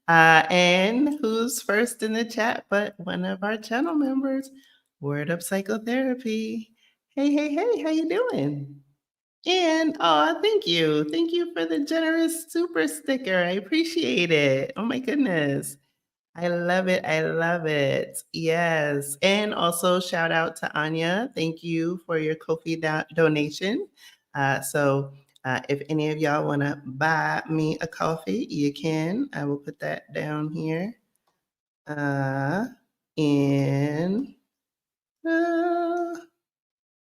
And who's first in the chat but one of our channel members, Word Up Psychotherapy. Hey, hey, hey, how you doing? And oh, thank you. Thank you for the generous super sticker. I appreciate it. Oh my goodness. I love it. I love it. Yes. And also shout out to Anya. Thank you for your Kofi donation. So if any of y'all want to buy me a coffee, you can. I will put that down here. Uh, and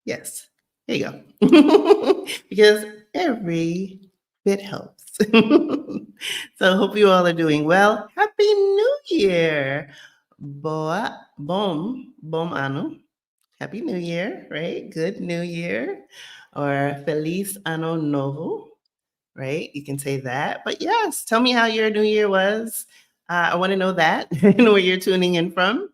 yes, here you go. Because every bit helps. So hope you all are doing well. Happy New Year. Boa, bom ano. Happy New Year, right? Good New Year. Or Feliz Ano Novo, right? You can say that. But yes, tell me how your New Year was. I want to know that and where you're tuning in from.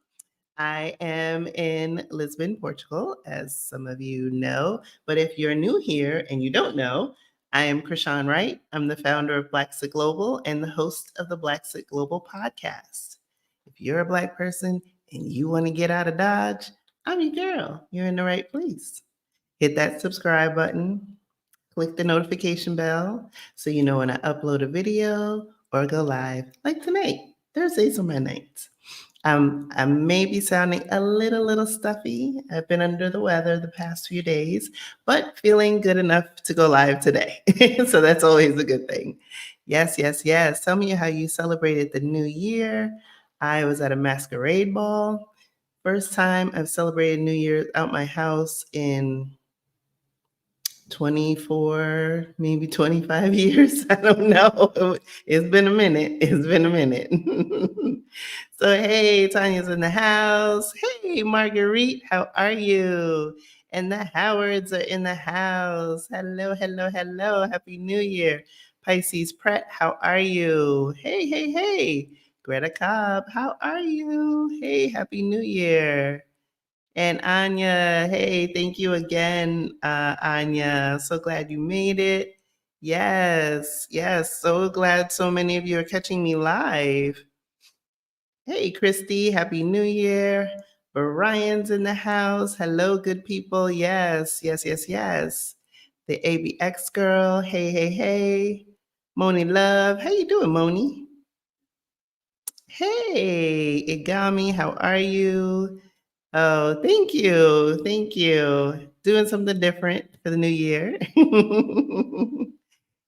I am in Lisbon, Portugal, as some of you know. But if you're new here and you don't know, I am Krishan Wright. I'm the founder of Blaxit Global and the host of the Blaxit Global podcast. If you're a Black person and you want to get out of Dodge, I'm your girl. You're in the right place. Hit that subscribe button, click the notification bell so you know when I upload a video or go live, like tonight. Thursdays are my nights. I may be sounding a little stuffy. I've been under the weather the past few days, but feeling good enough to go live today. So that's always a good thing. Yes, yes, yes. Tell me how you celebrated the new year. I was at a masquerade ball. First time I've celebrated New Year's out my house in 24, maybe 25 years. I don't know. It's been a minute. It's been a minute. So, hey, Tanya's in the house. Hey, Marguerite, how are you? And the Howards are in the house. Hello, hello, hello. Happy New Year. Pisces Pratt, how are you? Hey, hey, hey. Greta Cobb, how are you? Hey, Happy New Year. And Anya, hey, thank you again, Anya. So glad you made it. Yes, yes. So glad so many of you are catching me live. Hey, Christy, Happy New Year. Brian's in the house. Hello, good people. Yes, yes, yes, yes. The ABX girl. Hey, hey, hey. Moni Love. How you doing, Moni? Hey, Igami, how are you? Oh, thank you. Thank you. Doing something different for the new year.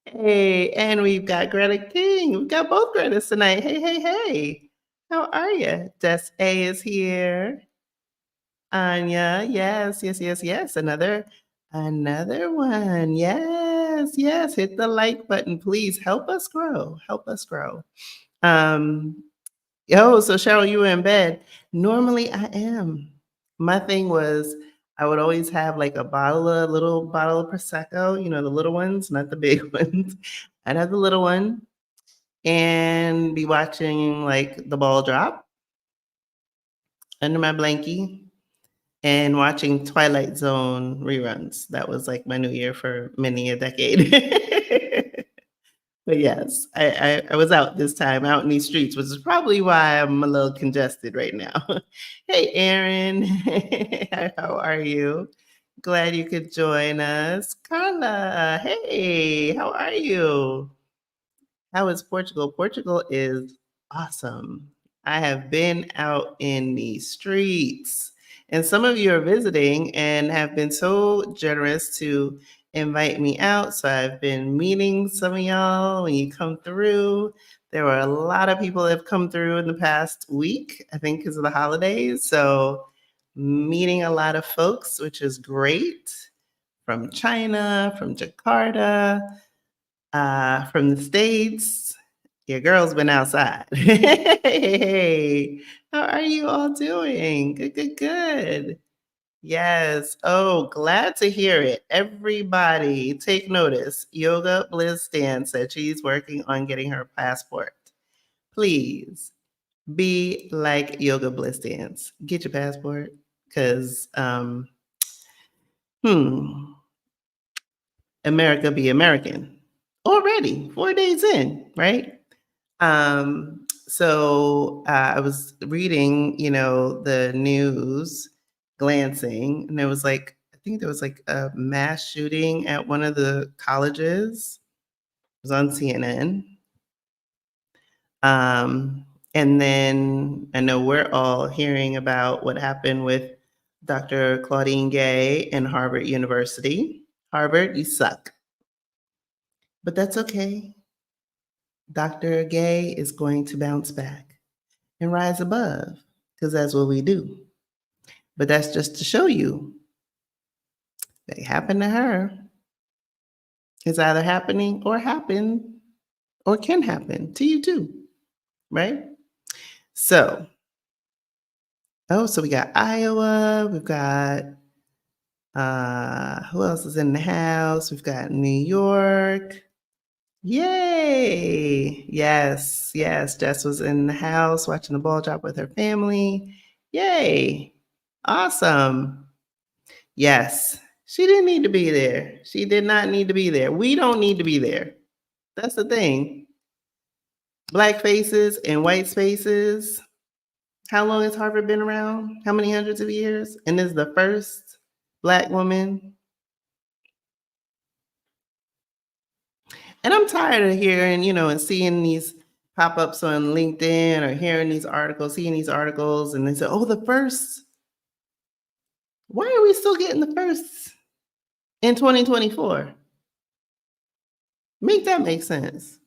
Hey, and we've got Greta King. We've got both Gretas tonight. Hey, hey, hey. How are you? Des A is here. Anya, yes, yes, yes, yes. Another one. Yes, yes. Hit the like button, please. Help us grow. Help us grow. Um, Oh, so Cheryl, you were in bed. Normally I am. My thing was I would always have like a little bottle of Prosecco, the little ones, not the big ones. I'd have the little one and be watching like the ball drop under my blankie and watching Twilight Zone reruns. That was like my new year for many a decade. But yes, I was out this time, out in these streets, which is probably why I'm a little congested right now. Hey, Aaron, how are you? Glad you could join us. Carla, hey, how are you? How is Portugal? Portugal is awesome. I have been out in the streets, and some of you are visiting and have been so generous to invite me out. So I've been meeting some of y'all when you come through. There were a lot of people that have come through in the past week, I think, because of the holidays. So meeting a lot of folks, which is great, from China, from Jakarta, from the States. Your girl's been outside. Hey, how are you all doing? Good, good, good. Yes. Oh, glad to hear it. Everybody, take notice. Yoga Bliss Stan said she's working on getting her passport. Please be like Yoga Bliss Dance. Get your passport because, America be American already, 4 days in, right? So I was reading, the news, glancing, and there was like, I think there was like a mass shooting at one of the colleges. It was on CNN. Um, and then I know we're all hearing about what happened with Dr. Claudine Gay in Harvard University. Harvard, you suck. But that's okay. Dr. Gay is going to bounce back and rise above because that's what we do. But that's just to show you that it happened to her. It's either happening or happened or can happen to you too, right? So, so we got Iowa, we've got who else is in the house? We've got New York. Yay! Yes, yes. Jess was in the house watching the ball drop with her family. Yay! Awesome. Yes. She didn't need to be there. She did not need to be there. We don't need to be there. That's the thing. Black faces and white spaces. How long has Harvard been around? How many hundreds of years? And is the first Black woman. And I'm tired of hearing, and seeing these pop-ups on LinkedIn or hearing these articles, seeing these articles, and they say, oh, the first. Why are we still getting the firsts in 2024? Make that make sense.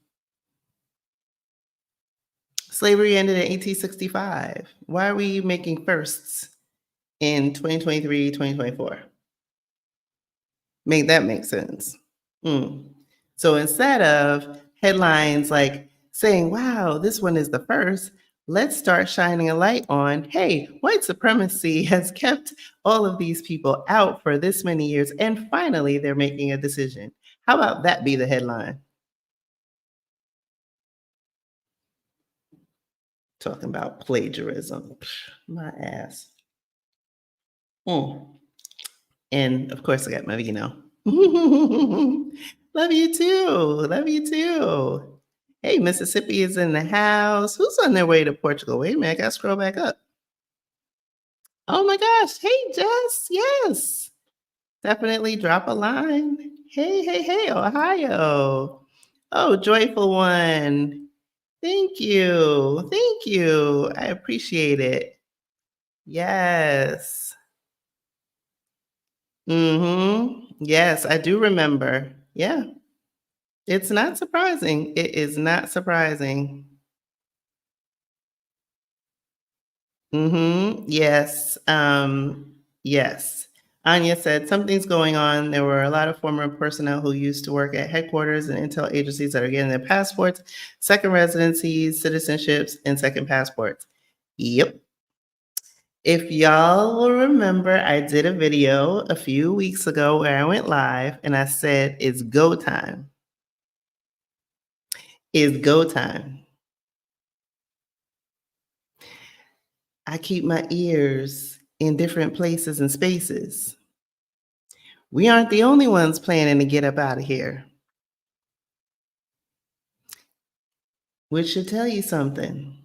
Slavery ended in 1865. Why are we making firsts in 2023, 2024? Make that make sense. So instead of headlines like saying, wow, this one is the first, let's start shining a light on, hey, white supremacy has kept all of these people out for this many years, and finally they're making a decision. How about that be the headline? Talking about plagiarism. My ass. And of course, I got my vino. Love you too. Love you too. Hey, Mississippi is in the house. Who's on their way to Portugal? Wait a minute, I gotta scroll back up. Oh my gosh. Hey, Jess. Yes. Definitely drop a line. Hey, hey, hey, Ohio. Oh, joyful one. Thank you. Thank you. I appreciate it. Yes. Yes, I do remember. Yeah. It's not surprising. It is not surprising. Yes. Yes. Anya said something's going on. There were a lot of former personnel who used to work at headquarters and intel agencies that are getting their passports, second residencies, citizenships, and second passports. Yep. If y'all will remember, I did a video a few weeks ago where I went live and I said, it's go time. It's go time. I keep my ears in different places and spaces. We aren't the only ones planning to get up out of here. Which should tell you something.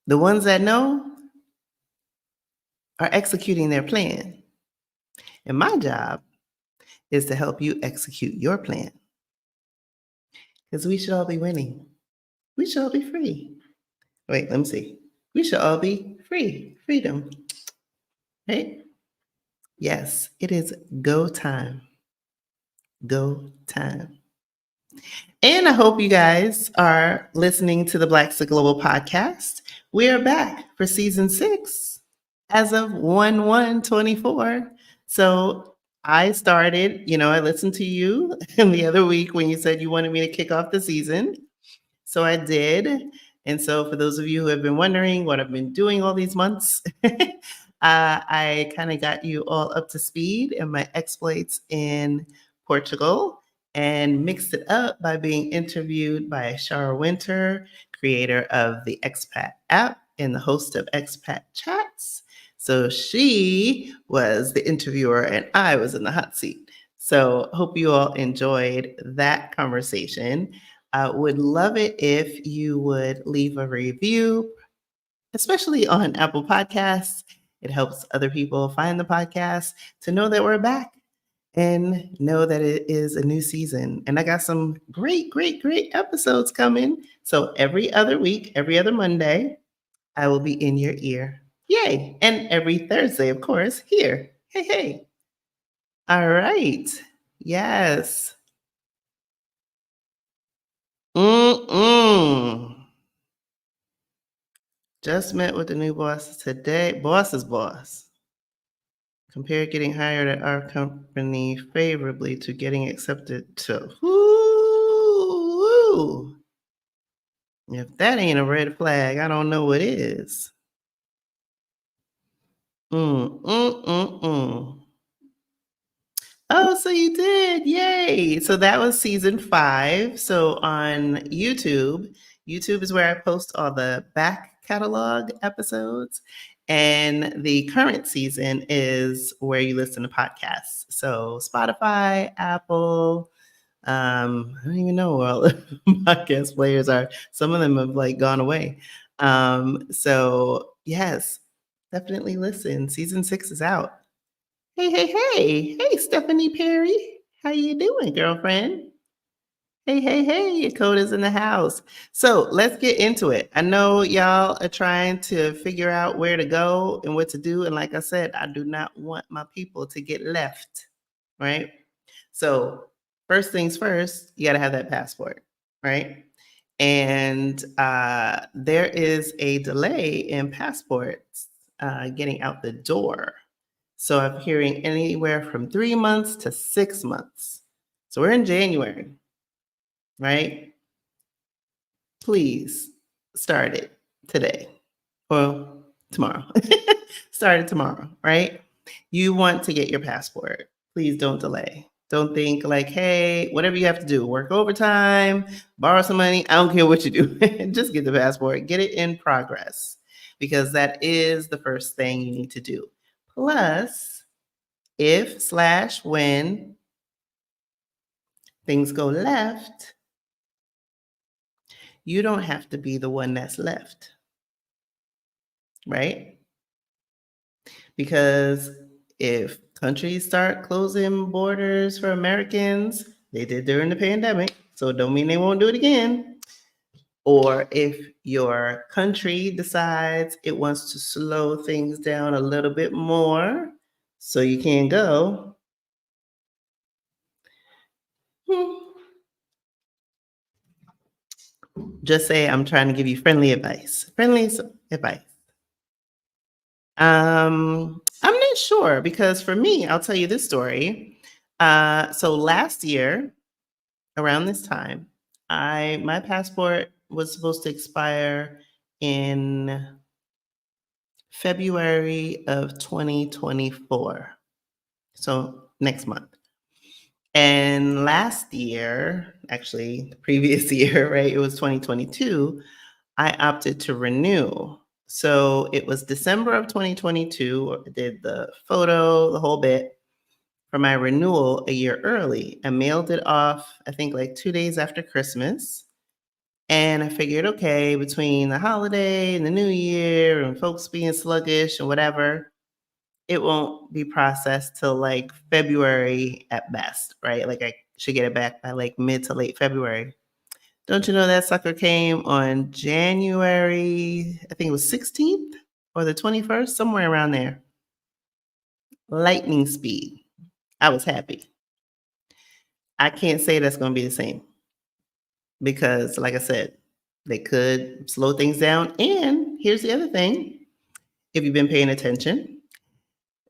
The ones that know are executing their plan. And my job is to help you execute your plan. Because we should all be winning. We should all be free. Wait, let me see. We should all be free. Freedom. Right? Yes, it is go time. Go time. And I hope you guys are listening to the Blaxit Global podcast. We are back for season 6 as of 1/1/24. So I started, I listened to you the other week when you said you wanted me to kick off the season. So I did. And so for those of you who have been wondering what I've been doing all these months, I kind of got you all up to speed in my exploits in Portugal and mixed it up by being interviewed by Shara Winter, creator of the Expat app and the host of Expat Chats. So she was the interviewer and I was in the hot seat. So hope you all enjoyed that conversation. I would love it if you would leave a review, especially on Apple Podcasts. It helps other people find the podcast to know that we're back and know that it is a new season. And I got some great, great, great episodes coming. So every other week, every other Monday, I will be in your ear. Yay. And every Thursday, of course, here. Hey, hey. All right. Yes. Mm-mm. Just met with the new boss today. Boss's boss. Compare getting hired at our company favorably to getting accepted to. Ooh. If that ain't a red flag, I don't know what is. Mm. Oh, so you did. Yay. So that was season 5. So on YouTube is where I post all the back catalog episodes. And the current season is where you listen to podcasts. So Spotify, Apple, I don't even know where all the podcast players are. Some of them have like gone away. So yes, definitely listen. Season 6 is out. Hey, Stephanie Perry. How you doing, girlfriend? Hey, your code is in the house. So let's get into it. I know y'all are trying to figure out where to go and what to do. And like I said, I do not want my people to get left, right? So first things first, you got to have that passport, right? And there is a delay in passports getting out the door. So I'm hearing anywhere from 3 months to 6 months. So we're in January, right? Please start it today. Well, tomorrow. Start it tomorrow, right? You want to get your passport. Please don't delay. Don't think like, hey, whatever you have to do, work overtime, borrow some money. I don't care what you do. Just get the passport, get it in progress, because that is the first thing you need to do. Plus, if/when things go left, you don't have to be the one that's left, right? Because if countries start closing borders for Americans, they did during the pandemic, so don't mean they won't do it again. Or if your country decides it wants to slow things down a little bit more so you can't go, just say, I'm trying to give you friendly advice. Friendly advice. I'm not sure, because for me, I'll tell you this story. So last year, around this time, my passport was supposed to expire in February of 2024. So next month. And last year, actually the previous year, right? It was 2022. I opted to renew. So it was December of 2022. I did the photo, the whole bit, for my renewal a year early. I mailed it off, I think like 2 days after Christmas. And I figured, okay, between the holiday and the new year and folks being sluggish and whatever, it won't be processed till like February at best, right? Like I should get it back by like mid to late February. Don't you know that sucker came on January, I think it was 16th or the 21st, somewhere around there. Lightning speed. I was happy. I can't say that's going to be the same because, like I said, they could slow things down. And here's the other thing, if you've been paying attention,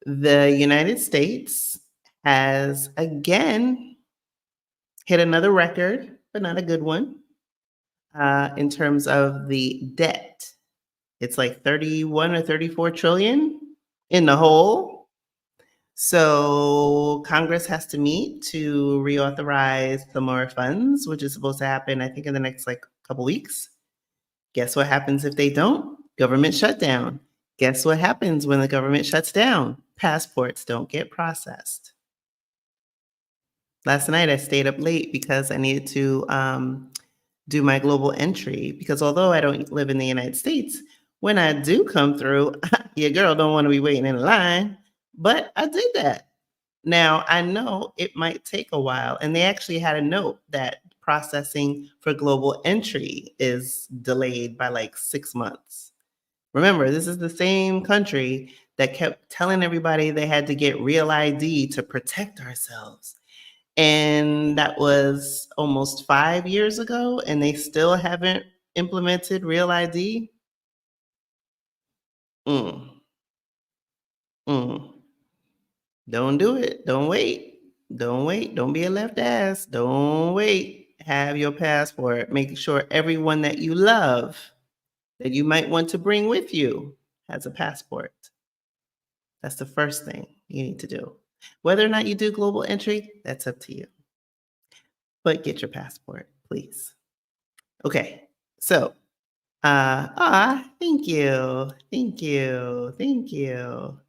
the United States has again hit another record, but not a good one, in terms of the debt. It's like 31 or 34 trillion in the hole. So Congress has to meet to reauthorize some more funds, which is supposed to happen, I think, in the next like couple weeks. Guess what happens if they don't? Government shutdown. Guess what happens when the government shuts down? Passports don't get processed. Last night I stayed up late because I needed to do my global entry because although I don't live in the United States, when I do come through, your girl don't want to be waiting in line, but I did that. Now, I know it might take a while, and they actually had a note that processing for global entry is delayed by like 6 months. Remember, this is the same country that kept telling everybody they had to get real ID to protect ourselves. And that was almost 5 years ago, and they still haven't implemented real ID. Mm, mm. Don't do it. Don't wait. Don't wait. Don't be a left ass. Don't wait. Have your passport. Make sure everyone that you love that you might want to bring with you has a passport. That's the first thing you need to do. Whether or not you do global entry, that's up to you. But get your passport, please. Okay. So, thank you. Thank you. Thank you.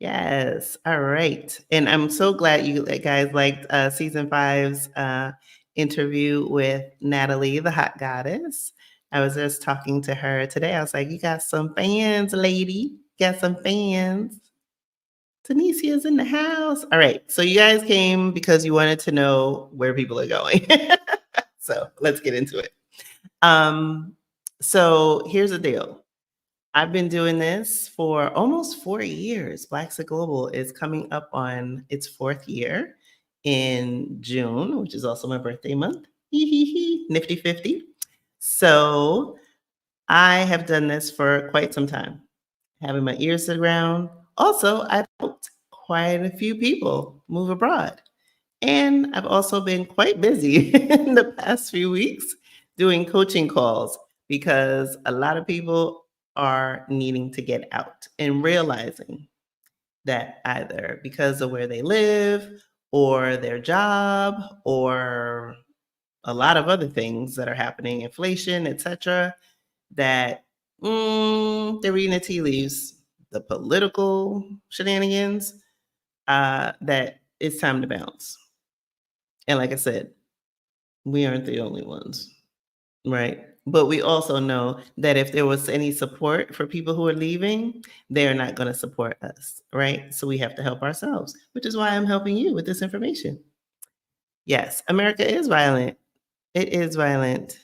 Yes. All right. And I'm so glad you guys liked season five's interview with Natalie, the hot goddess. I was just talking to her today. I was like, you got some fans, lady. Got some fans. Tanisia's in the house. All right. So you guys came because you wanted to know where people are going. So let's get into it. So here's the deal. I've been doing this for almost 4 years. Blaxit Global is coming up on its 4th year in June, which is also my birthday month. Nifty 50. So I have done this for quite some time, having my ears to the ground. Also, I've helped quite a few people move abroad. And I've also been quite busy in the past few weeks doing coaching calls because a lot of people are needing to get out and realizing that either because of where they live or their job or a lot of other things that are happening, inflation, etc., that they're reading the tea leaves, the political shenanigans, that it's time to bounce. And like I said, we aren't the only ones, right? But we also know that if there was any support for people who are leaving, they're not going to support us, right? So we have to help ourselves, which is why I'm helping you with this information. Yes, America is violent. It is violent.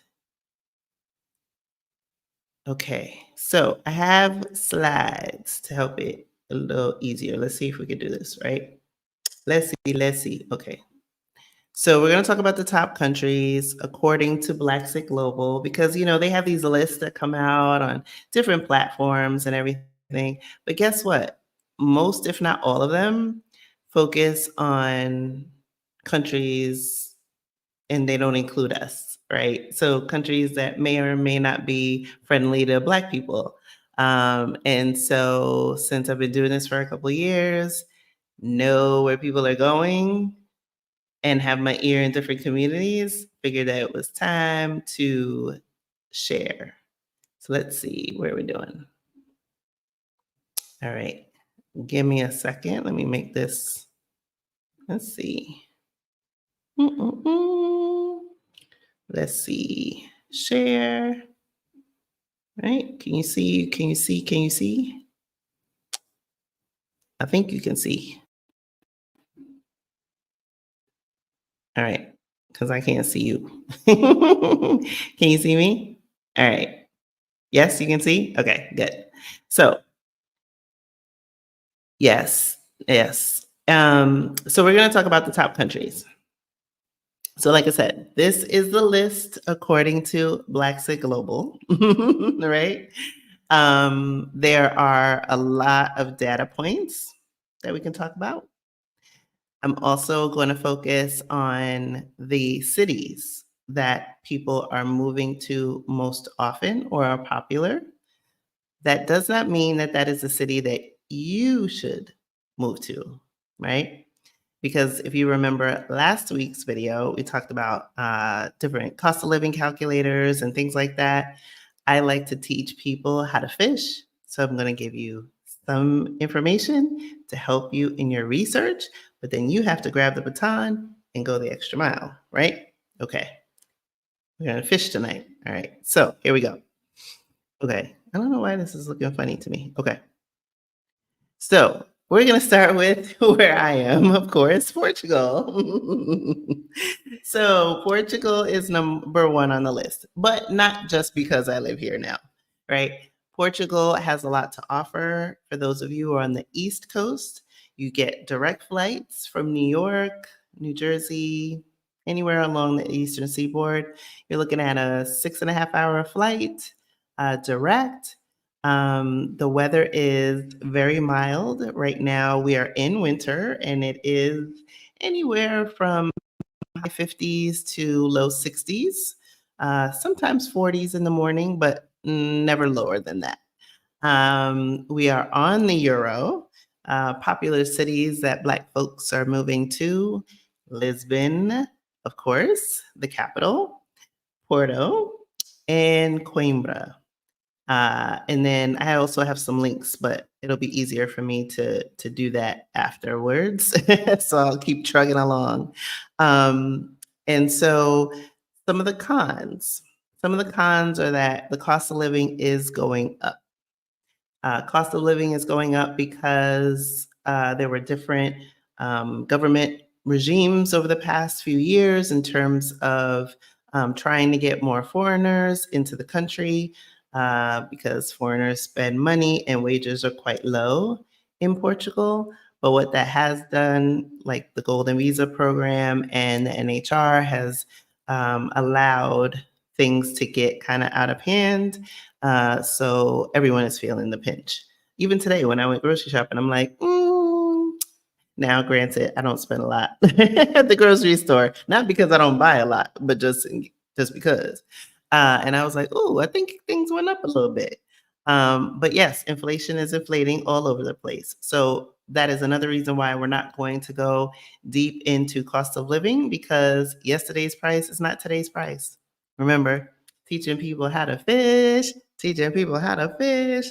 Okay, so I have slides to help it a little easier. Let's see if we can do this, right? Let's see. Okay. So we're going to talk about the top countries according to Blaxit Global because they have these lists that come out on different platforms and everything. But guess what? Most, if not all of them, focus on countries and they don't include us, right? So countries that may or may not be friendly to Black people. And so since I've been doing this for a couple of years, know where people are going and have my ear in different communities, figured that it was time to share. So let's see where we're doing. All right. Give me a second. Let me make this. Let's see. Let's see. Share. Right? Can you see? Can you see? Can you see? I think you can see. All right. Because I can't see you. Can you see me? All right. Yes, you can see? Okay, good. So yes, yes. So we're going to talk about the top countries. So, like I said, this is the list according to Blaxit Global, right? There are a lot of data points that we can talk about. I'm also going to focus on the cities that people are moving to most often or are popular. That does not mean that that is a city that you should move to, right? Because if you remember last week's video, we talked about different cost of living calculators and things like that. I like to teach people how to fish. So I'm going to give you some information to help you in your research, but then you have to grab the baton and go the extra mile, right? Okay. We're going to fish tonight. All right. So here we go. Okay. I don't know why this is looking funny to me. Okay. So we're going to start with where I am, of course, Portugal. So Portugal is number one on the list, but not just because I live here now, right? Portugal has a lot to offer. For those of you who are on the East Coast, you get direct flights from New York, New Jersey, anywhere along the Eastern Seaboard. You're looking at a 6.5 hour flight, direct. The weather is very mild. Right now, we are in winter, and it is anywhere from high 50s to low 60s, sometimes 40s in the morning, but never lower than that. We are on the euro. Popular cities that Black folks are moving to: Lisbon, of course, the capital, Porto, and Coimbra. And then I also have some links, but it'll be easier for me to do that afterwards. So I'll keep trugging along. Um, and so some of the cons, some of the cons are that the cost of living is going up. Cost of living is going up because there were different government regimes over the past few years in terms of trying to get more foreigners into the country because foreigners spend money and wages are quite low in Portugal. But what that has done, like the Golden Visa program and the NHR, has allowed things to get kind of out of hand. So everyone is feeling the pinch. Even today, when I went grocery shopping, I'm like, now, granted, I don't spend a lot at the grocery store, not because I don't buy a lot, but just because. And I was like, oh, I think things went up a little bit. But yes, inflation is inflating all over the place. So that is another reason why we're not going to go deep into cost of living, because yesterday's price is not today's price. Remember, teaching people how to fish, teaching people how to fish.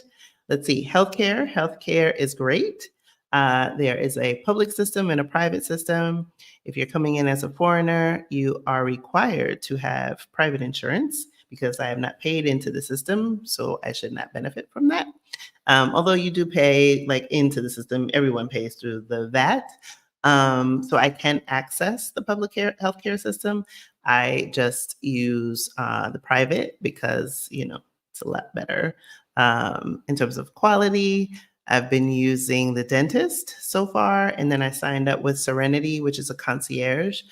Let's see, healthcare. Healthcare is great. There is a public system and a private system. If you're coming in as a foreigner, you are required to have private insurance because I have not paid into the system, so I should not benefit from that. Although you do pay like into the system, everyone pays through the VAT. So I can access the public healthcare system. I just use the private because, it's a lot better in terms of quality. I've been using the dentist so far, and then I signed up with Serenity, which is a concierge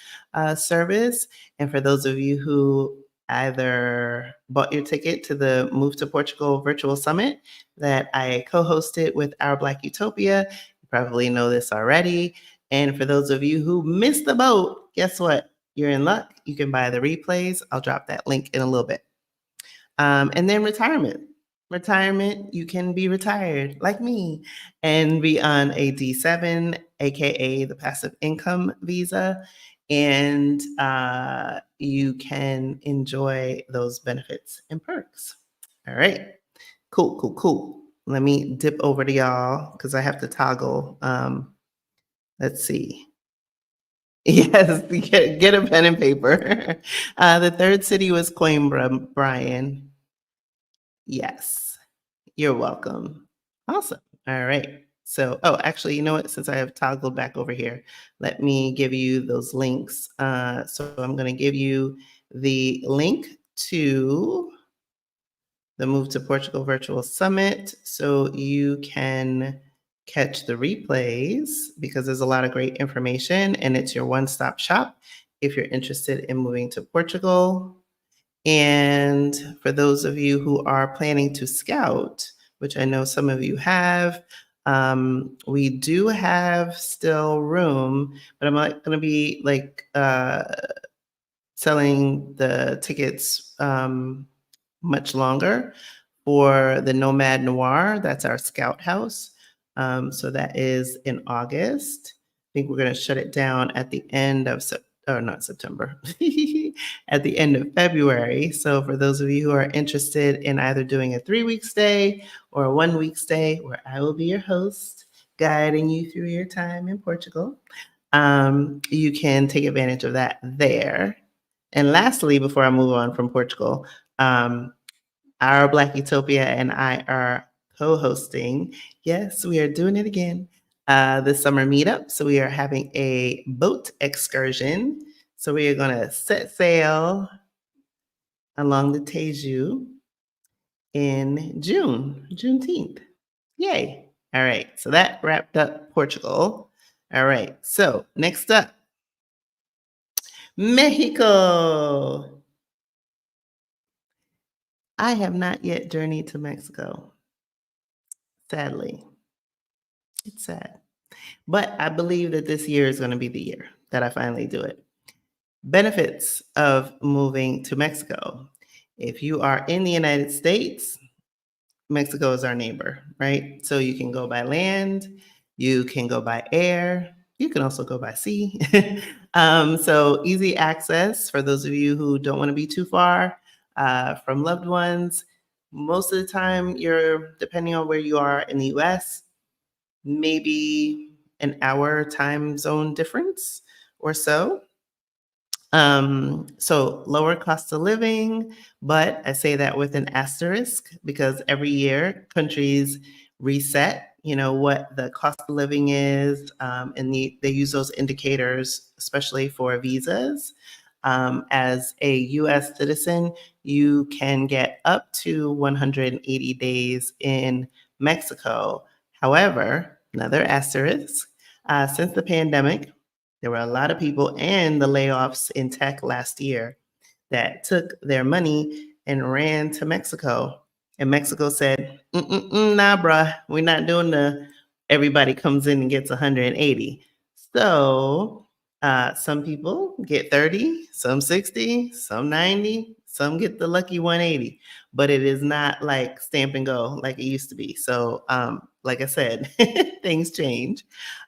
service. And for those of you who either bought your ticket to the Move to Portugal virtual summit that I co-hosted with Our Black Utopia, you probably know this already. And for those of you who missed the boat, guess what? You're in luck. You can buy the replays. I'll drop that link in a little bit. And then retirement. Retirement, you can be retired like me and be on a D7, aka the passive income visa, and you can enjoy those benefits and perks. All right, cool, cool, cool. Let me dip over to y'all because I have to toggle. Let's see. Yes, get a pen and paper. The third city was Coimbra, Brian. Yes. You're welcome. Awesome. All right. So, actually, you know what? Since I have toggled back over here, let me give you those links. So I'm going to give you the link to the Move to Portugal Virtual Summit so you can catch the replays because there's a lot of great information and it's your one-stop shop if you're interested in moving to Portugal. And for those of you who are planning to scout, which I know some of you have, we do have still room, but I'm not going to be selling the tickets much longer for the Nomad Noir. That's our scout house. So that is in August. I think we're going to shut it down at the end of not September, at the end of February. So for those of you who are interested in either doing a 3-week stay or a 1-week stay, where I will be your host, guiding you through your time in Portugal, you can take advantage of that there. And lastly, before I move on from Portugal, our Black Utopia and I are co-hosting. Yes, we are doing it again. The summer meetup. So we are having a boat excursion. So we are going to set sail along the Teju in June, Juneteenth. Yay. All right. So that wrapped up Portugal. All right. So next up, Mexico. I have not yet journeyed to Mexico. Sadly, it's sad. But I believe that this year is going to be the year that I finally do it. Benefits of moving to Mexico. If you are in the United States, Mexico is our neighbor, right? So you can go by land, you can go by air, you can also go by sea. So easy access for those of you who don't want to be too far from loved ones. Most of the time, you're depending on where you are in the US, maybe an hour time zone difference or so. So lower cost of living, but I say that with an asterisk because every year countries reset, what the cost of living is, and they use those indicators, especially for visas. As a US citizen, you can get up to 180 days in Mexico. However, another asterisk, since the pandemic, there were a lot of people and the layoffs in tech last year that took their money and ran to Mexico. And Mexico said, nah, bruh, we're not doing everybody comes in and gets 180. So some people get 30, some 60, some 90, some get the lucky 180. But it is not like stamp and go like it used to be. So like I said, things change.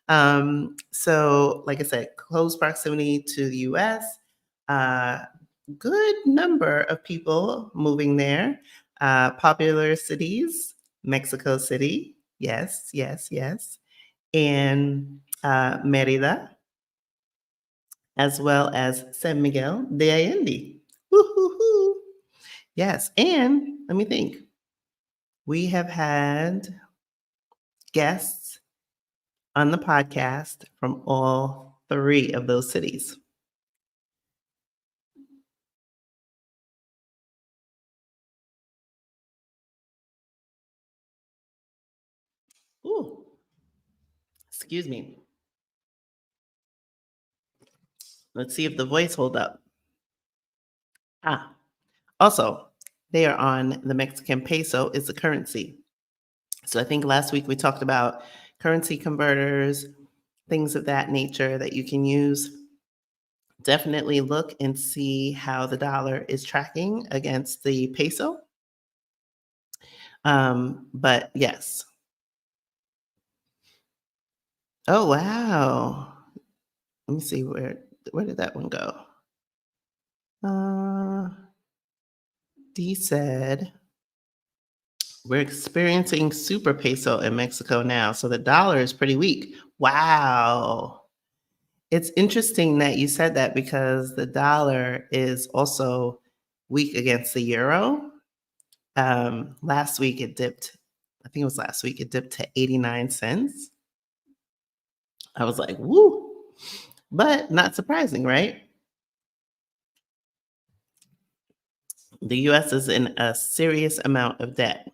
So like I said, close proximity to the US, good number of people moving there. Popular cities, Mexico City, yes, yes, yes, and Merida, as well as San Miguel de Allende. Woo-hoo-hoo. Yes, and let me think. We have had guests on the podcast from all three of those cities. Ooh, excuse me. Let's see if the voice hold up. Also, they are on the Mexican peso is the currency. So I think last week we talked about currency converters, things of that nature that you can use. Definitely look and see how the dollar is tracking against the peso. But yes. Oh wow. Let me see where did that one go? D said we're experiencing super peso in Mexico now, so the dollar is pretty weak. Wow. It's interesting that you said that because the dollar is also weak against the euro. Last week it dipped, I think it was last week, it dipped to 89 cents. I was like, woo, but not surprising, right? The US is in a serious amount of debt.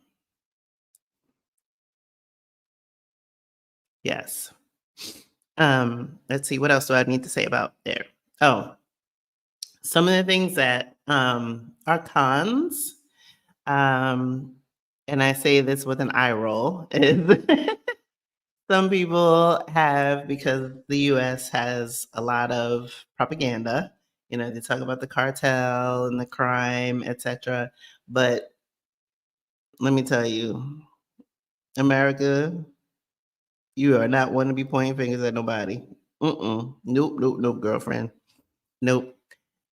Yes. Let's see, what else do I need to say about there? Oh, some of the things that are cons, and I say this with an eye roll, is some people have, because the US has a lot of propaganda, they talk about the cartel and the crime, etc. But let me tell you, America, you are not one to be pointing fingers at nobody. Nope, nope, nope, girlfriend. Nope.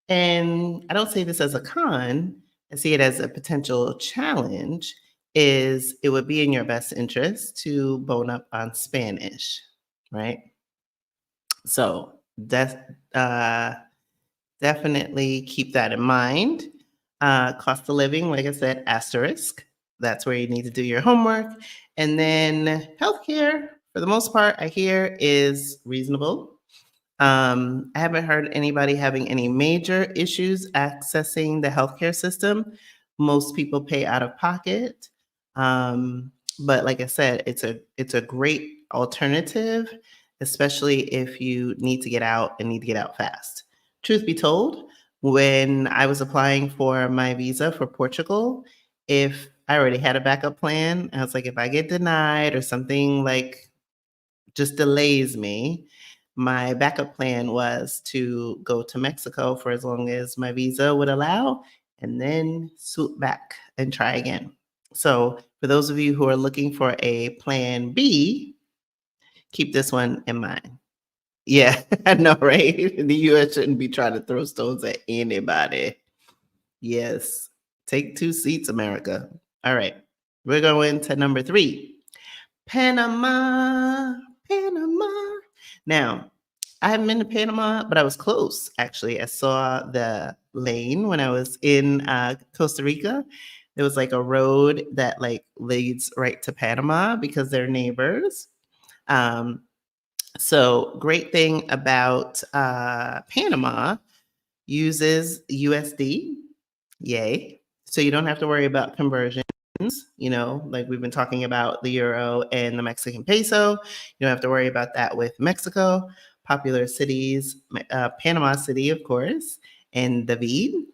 And I don't say this as a con, I see it as a potential challenge, is it would be in your best interest to bone up on Spanish, right? So that's definitely keep that in mind. Cost of living, like I said, asterisk. That's where you need to do your homework. And then healthcare, for the most part, I hear is reasonable. I haven't heard anybody having any major issues accessing the healthcare system. Most people pay out of pocket. But like I said, it's a great alternative, especially if you need to get out and need to get out fast. Truth be told, when I was applying for my visa for Portugal, if I already had a backup plan, I was like, if I get denied or something like just delays me, my backup plan was to go to Mexico for as long as my visa would allow and then swoop back and try again. So, for those of you who are looking for a plan B, keep this one in mind. Yeah, I know, right? The US shouldn't be trying to throw stones at anybody. Yes. Take 2 seats, America. All right. We're going to number 3. Panama, Panama. Now, I haven't been to Panama, but I was close actually. I saw the lane when I was in Costa Rica. There was like a road that like leads right to Panama because they're neighbors. Um, so great thing about Panama uses USD. Yay. So you don't have to worry about conversion. Like we've been talking about the euro and the Mexican peso. You don't have to worry about that with Mexico. Popular cities, Panama City, of course, and David.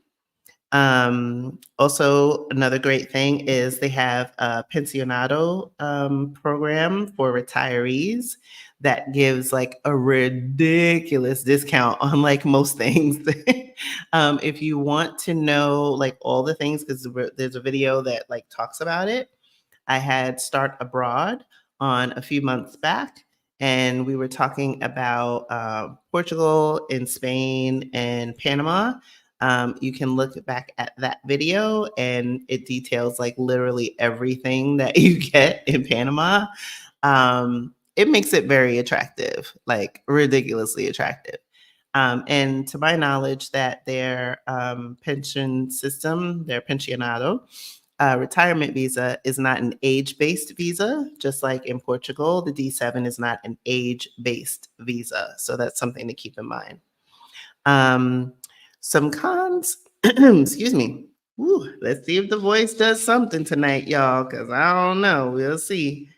Also, another great thing is they have a pensionado program for retirees that gives like a ridiculous discount on like most things. If you want to know like all the things, because there's a video that like talks about it. I had Start Abroad on a few months back, and we were talking about Portugal and Spain and Panama. You can look back at that video, and it details like literally everything that you get in Panama. It makes it very attractive, like ridiculously attractive. And to my knowledge, that their pension system, their pensionado, retirement visa is not an age-based visa, just like in Portugal, the D7 is not an age-based visa. So that's something to keep in mind. Some cons, excuse me. Woo, let's see if the voice does something tonight, y'all, because I don't know. We'll see.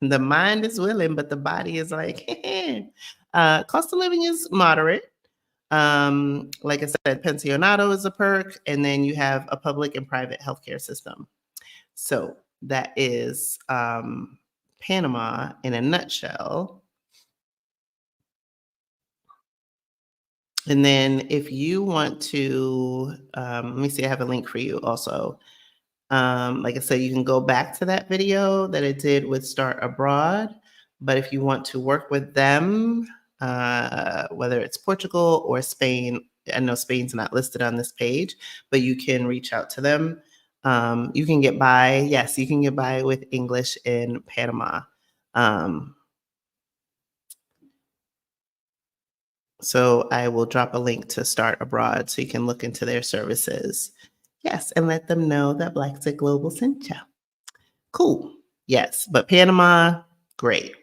The mind is willing, but the body is like, cost of living is moderate. Like I said, pensionado is a perk, and then you have a public and private healthcare system. So that is Panama in a nutshell. And then if you want to, let me see, I have a link for you also. Like I said, you can go back to that video that I did with Start Abroad. But if you want to work with them, whether it's Portugal or Spain, I know Spain's not listed on this page, but you can reach out to them. You can get by, yes, you can get by with English in Panama. So I will drop a link to Start Abroad so you can look into their services. Yes, and let them know that Blaxit Global sent you. Cool. Yes, but Panama, great.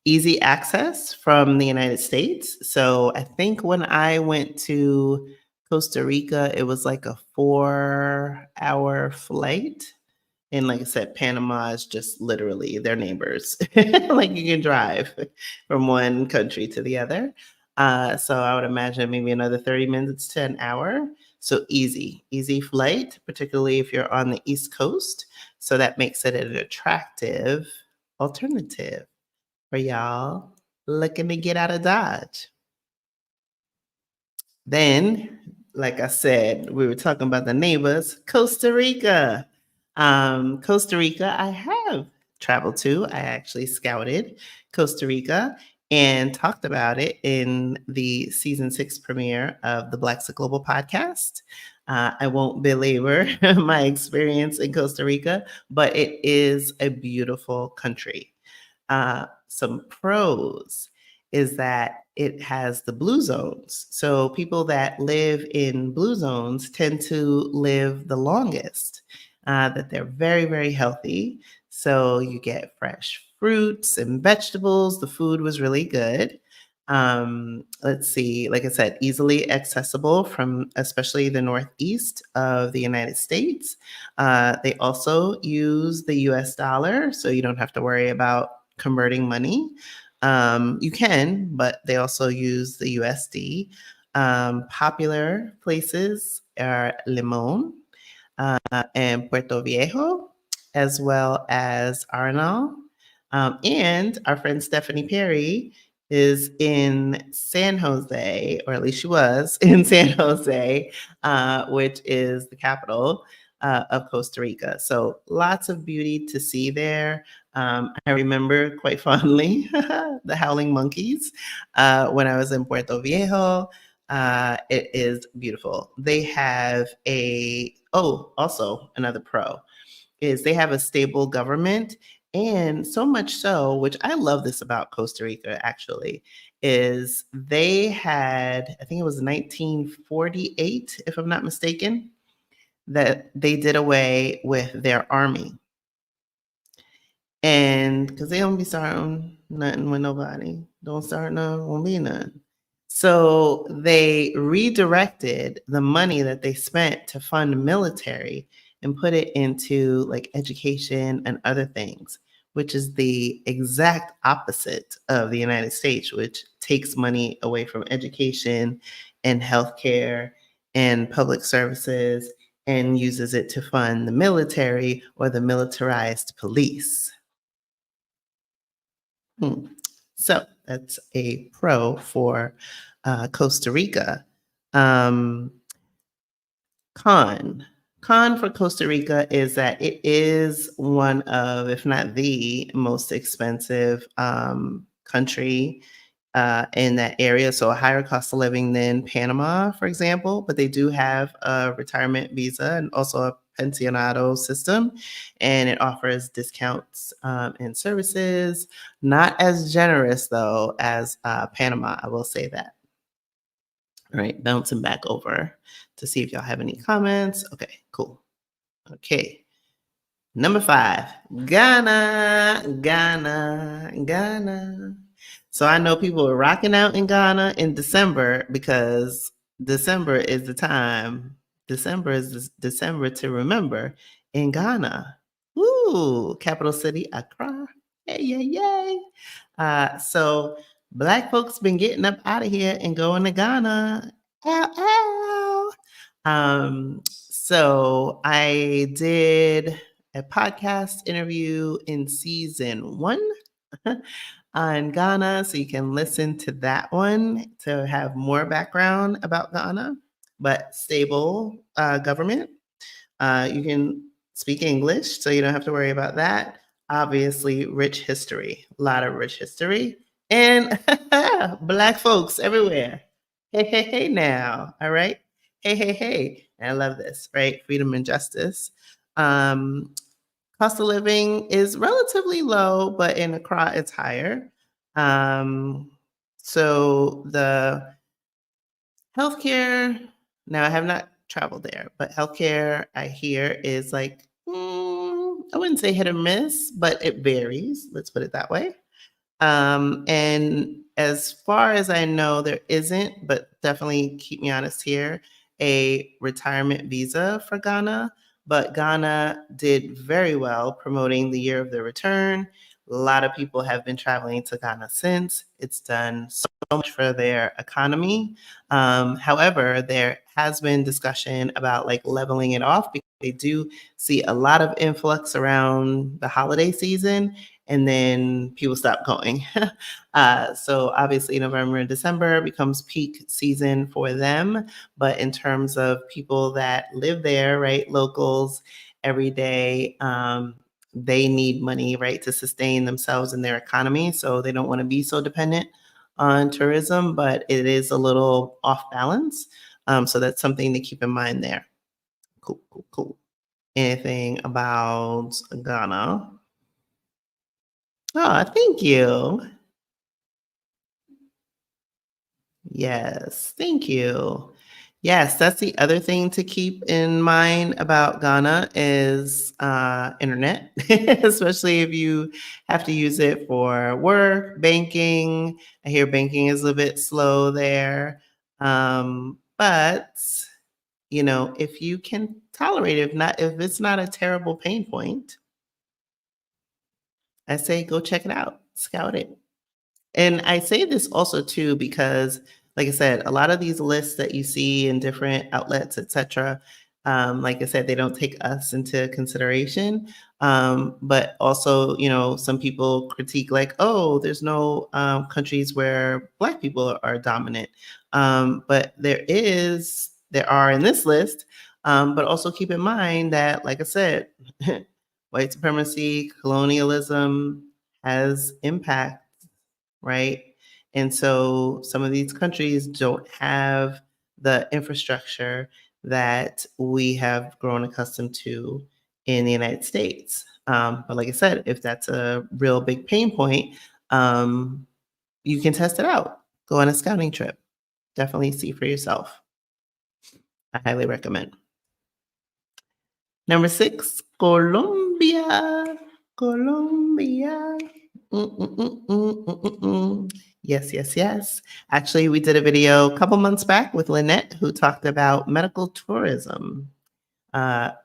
Easy access from the United States. So I think when I went to Costa Rica, it was like a 4-hour flight. And like I said, Panama is just literally their neighbors. Like you can drive from one country to the other. So I would imagine maybe another 30 minutes to an hour. So easy flight, particularly if you're on the East Coast. So that makes it an attractive alternative for y'all looking to get out of Dodge. Then, like I said, we were talking about the neighbors, Costa Rica. Costa Rica, I have traveled to. I actually scouted Costa Rica and talked about it in the season 6 premiere of the Blaxit Global podcast. I won't belabor my experience in Costa Rica, but it is a beautiful country. Some pros is that it has the blue zones. So people that live in blue zones tend to live the longest, that they're very, very healthy. So you get fresh fruits and vegetables. The food was really good. Let's see, like I said, easily accessible from especially the northeast of the United States. They also use the US dollar, so you don't have to worry about converting money. You can, but they also use the USD. Popular places are Limon and Puerto Viejo, as well as Arenal. And our friend Stephanie Perry is in San Jose, or at least she was in San Jose, which is the capital of Costa Rica. So lots of beauty to see there. I remember quite fondly the howling monkeys when I was in Puerto Viejo. It is beautiful. They have also another pro is they have a stable government. And so much so, which I love this about Costa Rica actually, is they had, I think it was 1948, if I'm not mistaken, that they did away with their army. And because they don't be starting nothing with nobody, don't start none, won't be none. So they redirected the money that they spent to fund military and put it into like education and other things, which is the exact opposite of the United States, which takes money away from education and healthcare and public services and uses it to fund the military or the militarized police. Hmm. So that's a pro for Costa Rica. Um, con. Con for Costa Rica is that it is one of, if not the most expensive country in that area. So a higher cost of living than Panama, for example, but they do have a retirement visa and also a pensionado system, and it offers discounts and services. Not as generous though as Panama, I will say that. All right, bouncing back over to see if y'all have any comments. Okay, cool. Okay. Number 5, Ghana, Ghana, Ghana. So I know people are rocking out in Ghana in December because December is the time. December is December to remember in Ghana. Ooh, capital city Accra. Yay, yay, yay. So Black folks been getting up out of here and going to Ghana. Ow, ow. So I did a podcast interview in season 1 on Ghana. So you can listen to that one to have more background about Ghana, but stable government. You can speak English, so you don't have to worry about that. Obviously, rich history, a lot of rich history, and Black folks everywhere. Hey, hey, hey now. All right. Hey, hey, hey. And I love this, right? Freedom and justice. Um, Cost of living is relatively low, but in Accra, it's higher. So the healthcare, now I have not traveled there, but healthcare I hear is like, I wouldn't say hit or miss, but it varies. Let's put it that way. And as far as I know, there isn't, but definitely keep me honest here, a retirement visa for Ghana. But Ghana did very well promoting the year of the return. A lot of people have been traveling to Ghana since. It's done so much for their economy. However, there has been discussion about like leveling it off because they do see a lot of influx around the holiday season and then people stop going. So obviously November and December becomes peak season for them. But in terms of people that live there, right, locals every day, they need money, right, to sustain themselves and their economy. So they don't want to be so dependent on tourism, but it is a little off balance. So that's something to keep in mind there. Cool, cool, cool. Anything about Ghana? Oh, thank you. Yes, thank you. Yes, that's the other thing to keep in mind about Ghana is internet, especially if you have to use it for work, banking. I hear banking is a bit slow there. But if you can tolerate it, if it's not a terrible pain point, I say go check it out, scout it. And I say this also too because, like I said, a lot of these lists that you see in different outlets, etc. Like I said, they don't take us into consideration. But also, some people critique like, oh, there's no countries where Black people are dominant. But there are in this list. But also keep in mind that, like I said, white supremacy, colonialism has impact, right? And so some of these countries don't have the infrastructure that we have grown accustomed to in the United States. But like I said, if that's a real big pain point, you can test it out. Go on a scouting trip. Definitely see for yourself. I highly recommend. Number 6, Colombia. Colombia. Yes, yes, yes. Actually, we did a video a couple months back with Lynette who talked about medical tourism.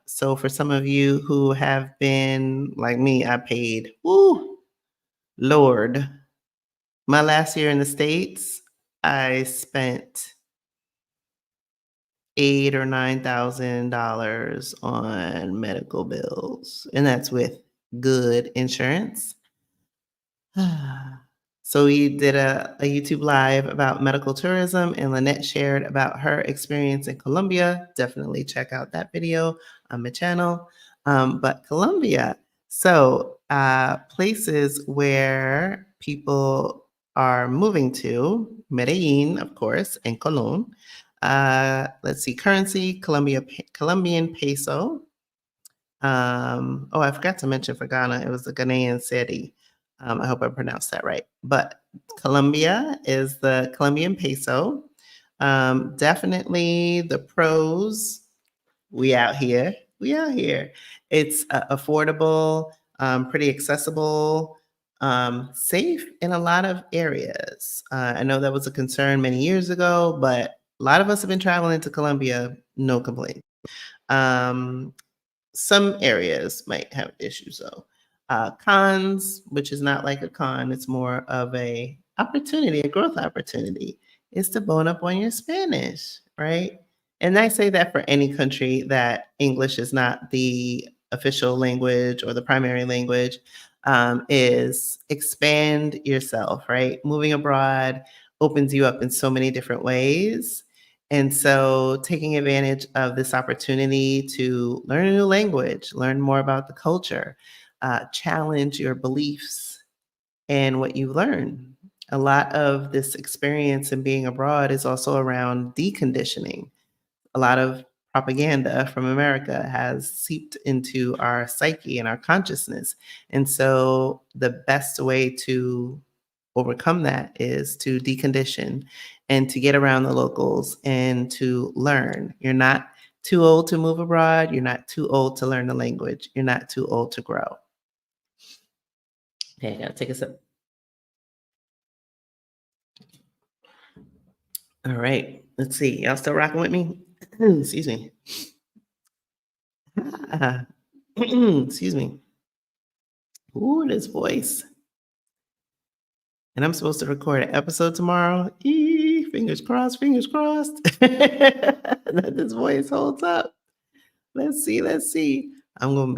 So for some of you who have been like me, I paid, woo, Lord. My last year in the States, I spent $8,000 or $9,000 on medical bills, and that's with good insurance. So we did a YouTube live about medical tourism, and Lynette shared about her experience in Colombia. Definitely check out that video on my channel. But Colombia, so places where people are moving to, Medellin, of course, and Colón. Let's see, currency, Colombian peso. I forgot to mention for Ghana, it was the Ghanaian cedi. I hope I pronounced that right. But Colombia is the Colombian peso. Definitely the pros. We out here. We out here. It's affordable, pretty accessible, safe in a lot of areas. I know that was a concern many years ago, but a lot of us have been traveling to Colombia, no complaint. Um, some areas might have issues though. Cons, which is not like a con, it's more of a opportunity, a growth opportunity, is to bone up on your Spanish, right? And I say that for any country that English is not the official language or the primary language, is expand yourself, right? Moving abroad opens you up in so many different ways. And so taking advantage of this opportunity to learn a new language, learn more about the culture, challenge your beliefs and what you learn. A lot of this experience in being abroad is also around deconditioning. A lot of propaganda from America has seeped into our psyche and our consciousness. And so the best way to overcome that is to decondition and to get around the locals and to learn. You're not too old to move abroad. You're not too old to learn the language. You're not too old to grow. Okay, I gotta take a sip. All right, let's see. Y'all still rocking with me? Excuse me. Excuse me. Ooh, this voice. And I'm supposed to record an episode tomorrow. Fingers crossed, fingers crossed. That this voice holds up. Let's see, let's see. I'm gonna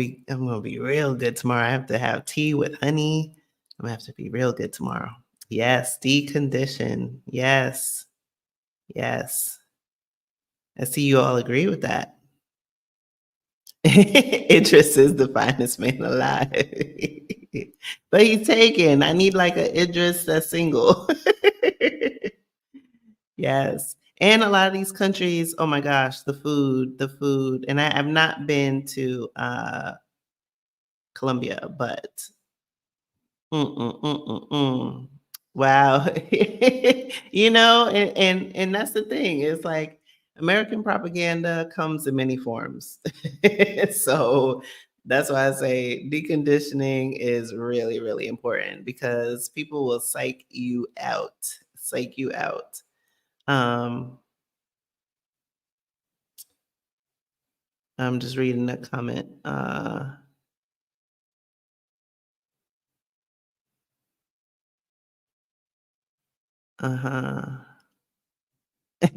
be real good tomorrow. I have to have tea with honey. I'm gonna have to be real good tomorrow. Yes, decondition. Yes, yes. I see you all agree with that. Idris is the finest man alive. But he's taken. I need like a Idris that's single. Yes. And a lot of these countries, oh my gosh, the food. And I've not been to Colombia, but mm, mm, mm, mm, mm. Wow. And that's the thing. It's like American propaganda comes in many forms. So that's why I say deconditioning is really, really important because people will psych you out. Psych you out. Um, I'm just reading a comment. Uh-huh.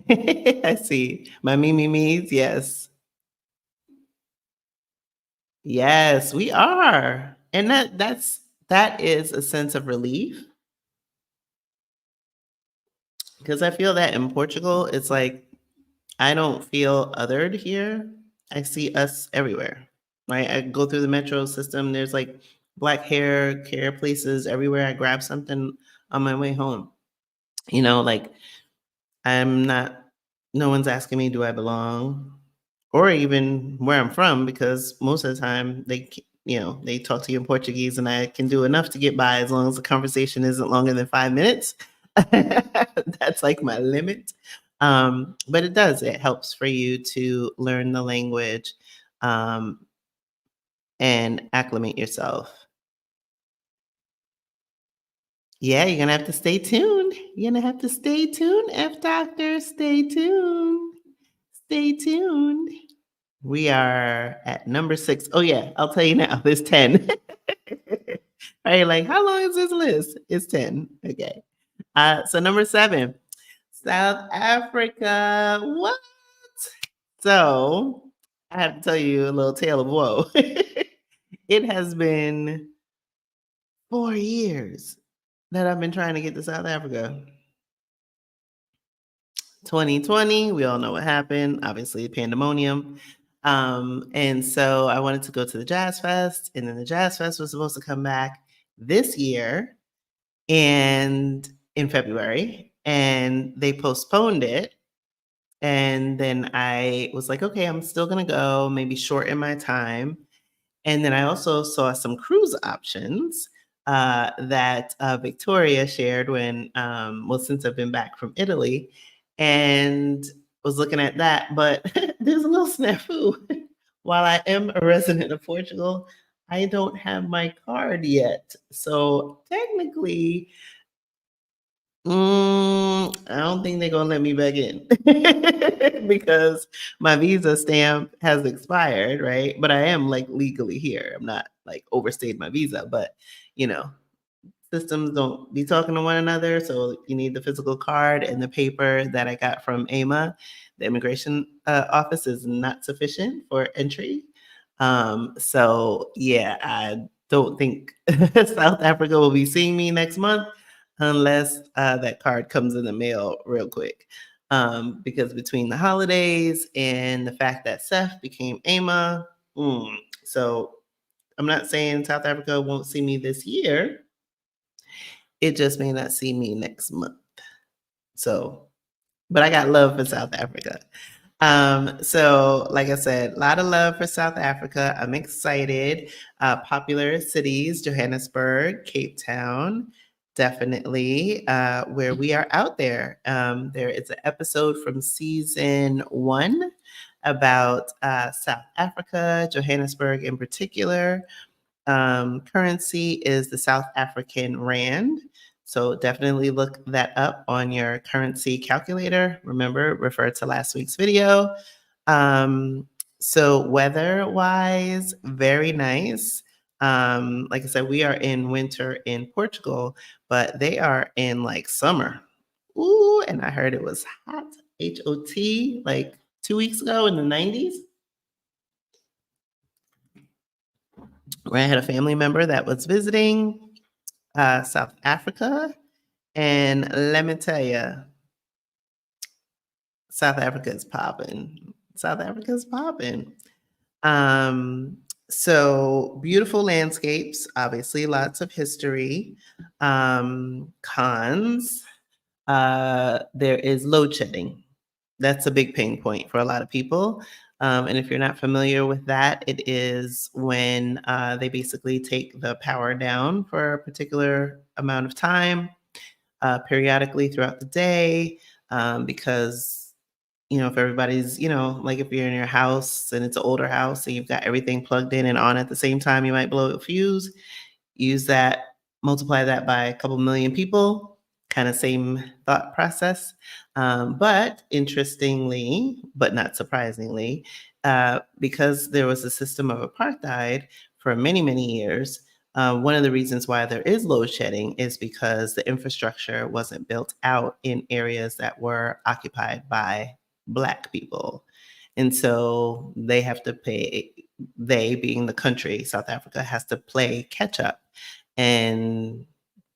I see. My me's, yes. Yes, we are. And that is a sense of relief because I feel that in Portugal, it's like I don't feel othered here. I see us everywhere. Right? I go through the metro system, there's like black hair care places everywhere. I grab something on my way home. Like I'm not no one's asking me, do I belong? Or even where I'm from, because most of the time they talk to you in Portuguese, and I can do enough to get by as long as the conversation isn't longer than 5 minutes. That's like my limit. But it helps for you to learn the language um, and acclimate yourself. Yeah, you're gonna have to stay tuned. You're gonna have to stay tuned, F Doctor. Stay tuned. Stay tuned. We are at number 6. Oh, yeah, I'll tell you now, there's 10. Right, like, how long is this list? It's 10. Okay. So number 7, South Africa. What? So I have to tell you a little tale of woe. It has been 4 years that I've been trying to get to South Africa. 2020, we all know what happened, obviously pandemonium. And so I wanted to go to the Jazz Fest, and then the Jazz Fest was supposed to come back this year and in February, and they postponed it. And then I was like, okay, I'm still gonna go, maybe shorten my time. And then I also saw some cruise options that Victoria shared since I've been back from Italy, and was looking at that. But there's a little snafu. While I am a resident of Portugal, I don't have my card yet. So technically, I don't think they're gonna let me back in because my visa stamp has expired, right? But I am like legally here. I'm not like overstayed my visa, but you know, systems don't be talking to one another. So you need the physical card, and the paper that I got from AMA, the immigration office, is not sufficient for entry. So yeah, I don't think South Africa will be seeing me next month unless that card comes in the mail real quick. Because between the holidays and the fact that Seth became AMA, so I'm not saying South Africa won't see me this year. It just may not see me next month. So, but I got love for South Africa. So like I said, a lot of love for South Africa. I'm excited. Popular cities, Johannesburg, Cape Town, definitely, where we are out there. There is an episode from season 1 about South Africa, Johannesburg in particular. Currency is the South African rand. So definitely look that up on your currency calculator. Remember, refer to last week's video. So weather-wise, very nice. Like I said, we are in winter in Portugal, but they are in like summer. Ooh, and I heard it was hot, H-O-T, like 2 weeks ago in the 90s. Where I had a family member that was visiting South Africa, and let me tell you, South Africa is popping. South Africa is popping. Um, so beautiful landscapes, obviously, lots of history. Cons, there is load shedding. That's a big pain point for a lot of people. And if you're not familiar with that, it is when they basically take the power down for a particular amount of time. periodically throughout the day, because if everybody's, like if you're in your house and it's an older house and you've got everything plugged in and on at the same time, you might blow a fuse. Use that, multiply that by a couple million people, kind of same thought process. But interestingly, but not surprisingly, because there was a system of apartheid for many, many years, one of the reasons why there is load shedding is because the infrastructure wasn't built out in areas that were occupied by Black people. And so they have to pay, they being the country, South Africa, has to play catch up. And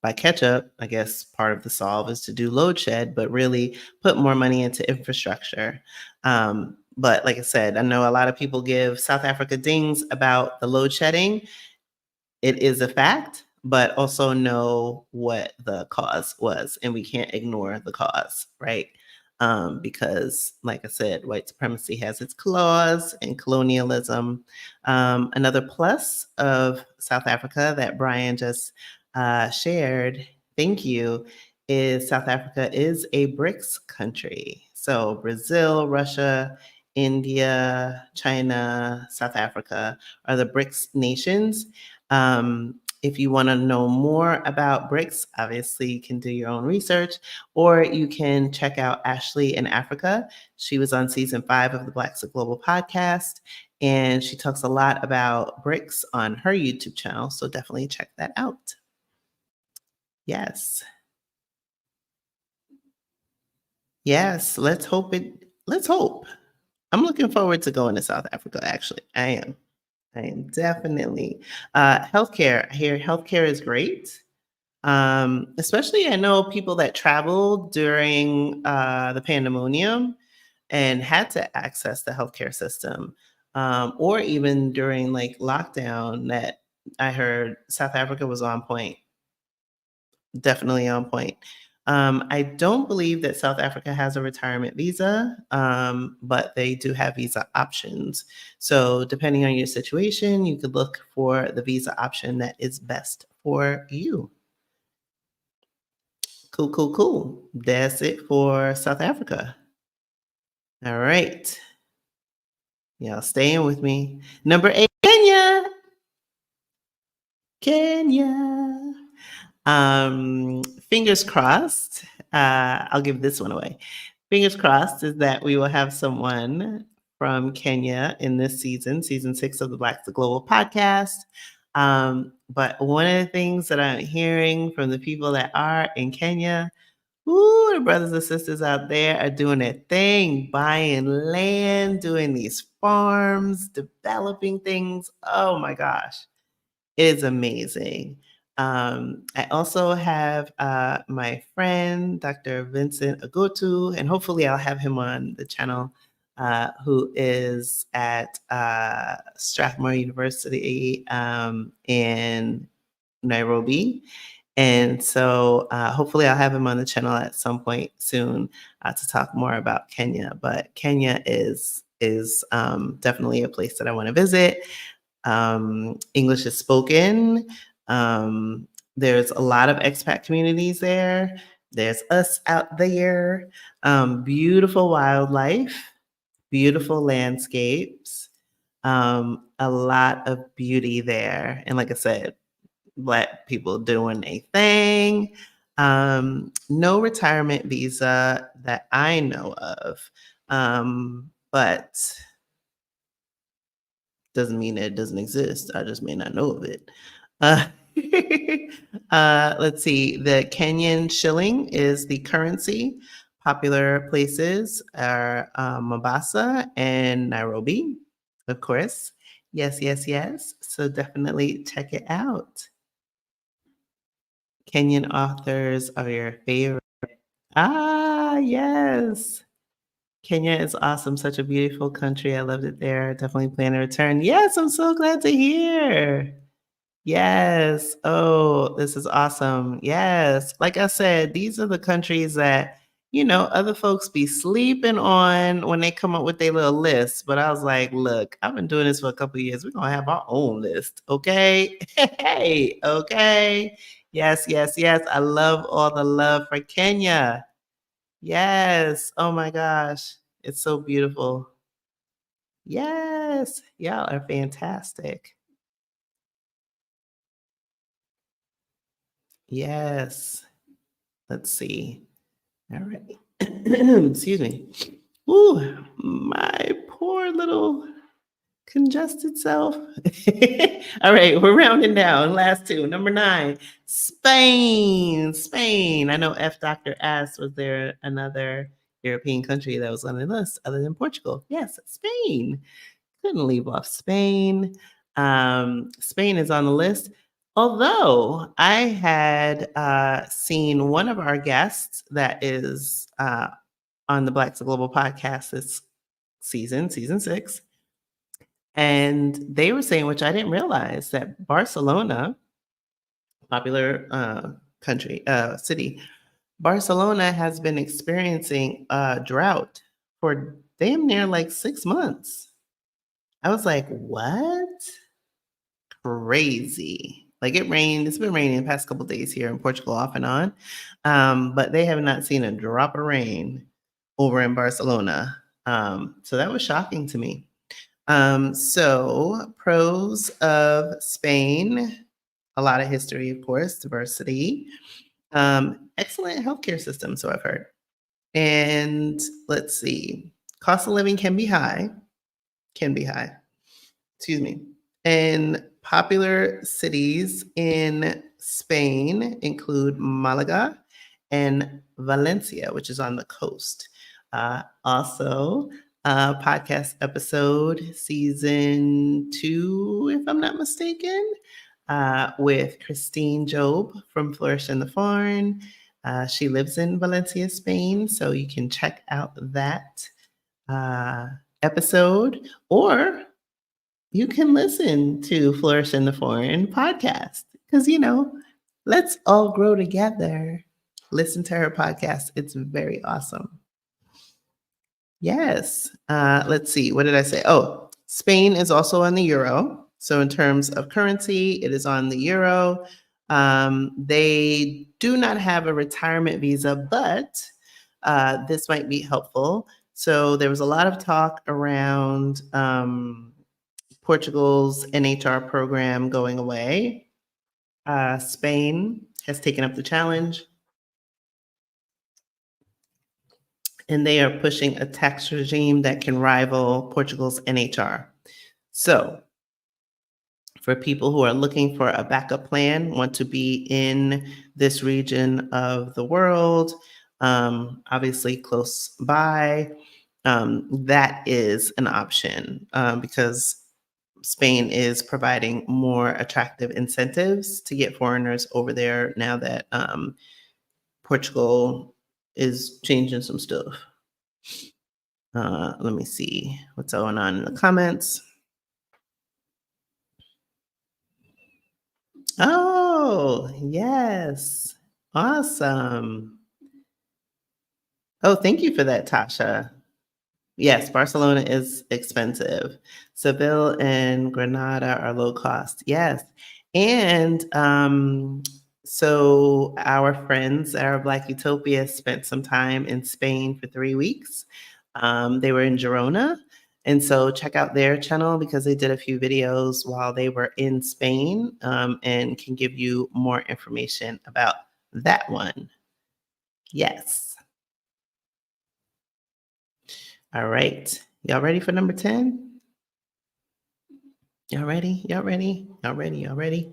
by catch up, I guess part of the solve is to do load shed, but really put more money into infrastructure. But like I said, I know a lot of people give South Africa dings about the load shedding. It is a fact, but also know what the cause was, and we can't ignore the cause, right? Because, like I said, white supremacy has its claws and colonialism. Another plus of South Africa that Brian just shared, thank you, is South Africa is a BRICS country. So Brazil, Russia, India, China, South Africa are the BRICS nations. If you want to know more about BRICS, obviously you can do your own research, or you can check out Ashley in Africa. She was on season 5 of the Blaxit Global podcast, and she talks a lot about BRICS on her YouTube channel. So definitely check that out. Yes. Yes. Let's hope. I'm looking forward to going to South Africa, actually. I am definitely. Healthcare. I hear healthcare is great. Especially I know people that traveled during the pandemonium and had to access the healthcare system, or even during like lockdown. That I heard South Africa was on point, definitely on point. I don't believe that South Africa has a retirement visa, but they do have visa options. So, depending on your situation, you could look for the visa option that is best for you. Cool, cool, cool. That's it for South Africa. All right. Y'all staying with me. Number 8, Kenya. Kenya. Fingers crossed. I'll give this one away. Fingers crossed is that we will have someone from Kenya in this season 6 of the Black to Global podcast. But one of the things that I'm hearing from the people that are in Kenya, ooh, the brothers and sisters out there are doing their thing, buying land, doing these farms, developing things. Oh my gosh, it is amazing. I also have my friend, Dr. Vincent Agotu, and hopefully I'll have him on the channel, who is at Strathmore University in Nairobi. And so hopefully I'll have him on the channel at some point soon to talk more about Kenya. But Kenya is definitely a place that I want to visit. English is spoken. There's a lot of expat communities there. There's us out there. Beautiful wildlife, beautiful landscapes, a lot of beauty there. And like I said, Black people doing a thing. No retirement visa that I know of, but doesn't mean that it doesn't exist. I just may not know of it. Uh, let's see. The Kenyan shilling is the currency. Popular places are Mombasa and Nairobi, of course. Yes, yes, yes. So definitely check it out. Kenyan authors are your favorite. Ah, yes. Kenya is awesome. Such a beautiful country. I loved it there. Definitely plan to return. Yes, I'm so glad to hear. Yes. Oh, this is awesome. Yes. Like I said, these are the countries that other folks be sleeping on when they come up with their little list. But I was like, look, I've been doing this for a couple of years. We're gonna have our own list, okay? Hey, okay. Yes, yes, yes. I love all the love for Kenya. Yes. Oh my gosh. It's so beautiful. Yes. Y'all are fantastic. Yes. Let's see. All right. Excuse me. Ooh, my poor little congested self. All right, we're rounding down. Last two. Number 9, Spain. Spain. I know F. Dr. asked, was there another European country that was on the list other than Portugal? Yes, Spain. Couldn't leave off Spain. Spain is on the list. Although I had seen one of our guests that is on the Blaxit Global podcast this season 6, and they were saying, which I didn't realize, that Barcelona, popular city, Barcelona has been experiencing a drought for damn near like 6 months. I was like, what? Crazy. Like it rained. It's been raining the past couple of days here in Portugal off and on. But they have not seen a drop of rain over in Barcelona. So that was shocking to me. So pros of Spain, a lot of history, of course, diversity, excellent healthcare system, so I've heard. And let's see, cost of living can be high, excuse me. And popular cities in Spain include Malaga and Valencia, which is on the coast. Also, podcast episode season 2, if I'm not mistaken, with Christine Job from Flourish in the Farm. She lives in Valencia, Spain, so you can check out that episode, or you can listen to Flourish in the Foreign podcast because, let's all grow together. Listen to her podcast. It's very awesome. Yes. Let's see. What did I say? Oh, Spain is also on the euro. So in terms of currency, it is on the euro. They do not have a retirement visa, but this might be helpful. So there was a lot of talk around Portugal's NHR program going away. Spain has taken up the challenge, and they are pushing a tax regime that can rival Portugal's NHR. So, for people who are looking for a backup plan, want to be in this region of the world, obviously close by, that is an option because Spain is providing more attractive incentives to get foreigners over there now that Portugal is changing some stuff. Let me see what's going on in the comments. Oh, yes. Awesome. Oh, thank you for that, Tasha. Yes, Barcelona is expensive. Seville and Granada are low cost. Yes. And so our friends, our Black Utopia, spent some time in Spain for 3 weeks. They were in Girona. And so check out their channel because they did a few videos while they were in Spain and can give you more information about that one. Yes. All right. Y'all ready for number 10? Y'all ready? Y'all ready? Y'all ready? Y'all ready?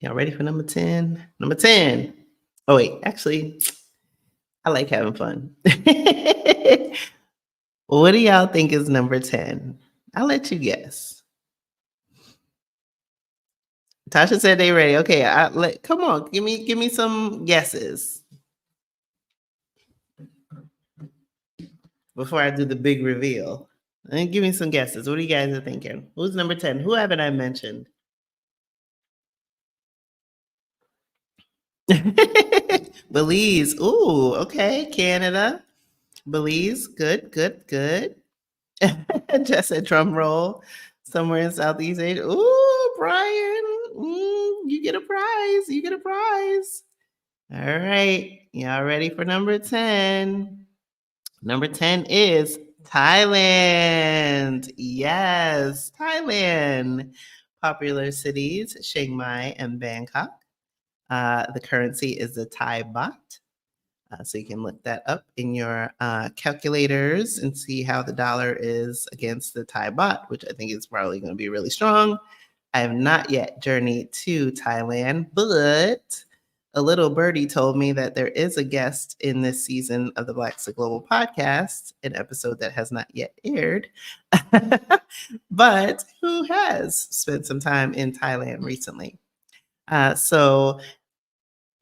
Y'all ready for number 10? Number 10. Oh, wait. Actually, I like having fun. What do y'all think is number 10? I'll let you guess. Tasha said they ready. Okay, come on, give me some guesses before I do the big reveal. And give me some guesses. What do you guys are thinking? Who's number 10? Who haven't I mentioned? Belize. Ooh, okay. Canada. Belize. Good, good, good. Just a drum roll somewhere in Southeast Asia. Ooh, Brian. You get a prize. You get a prize. All right. Y'all ready for number 10? Number 10 is Thailand. Yes, Thailand. Popular cities, Chiang Mai and Bangkok. The currency is the Thai baht. So you can look that up in your calculators and see how the dollar is against the Thai baht, which I think is probably going to be really strong. I have not yet journeyed to Thailand, but a little birdie told me that there is a guest in this season of the Blaxit Global podcast, an episode that has not yet aired, but who has spent some time in Thailand recently. So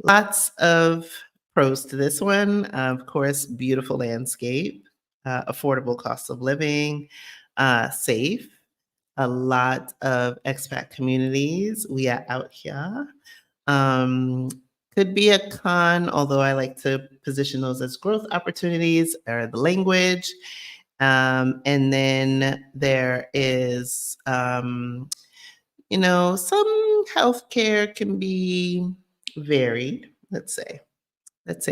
lots of pros to this one. Of course, beautiful landscape, affordable cost of living, safe, a lot of expat communities. We are out here. Um, could be a con, although I like to position those as growth opportunities or the language. And then there is, some healthcare can be varied, let's say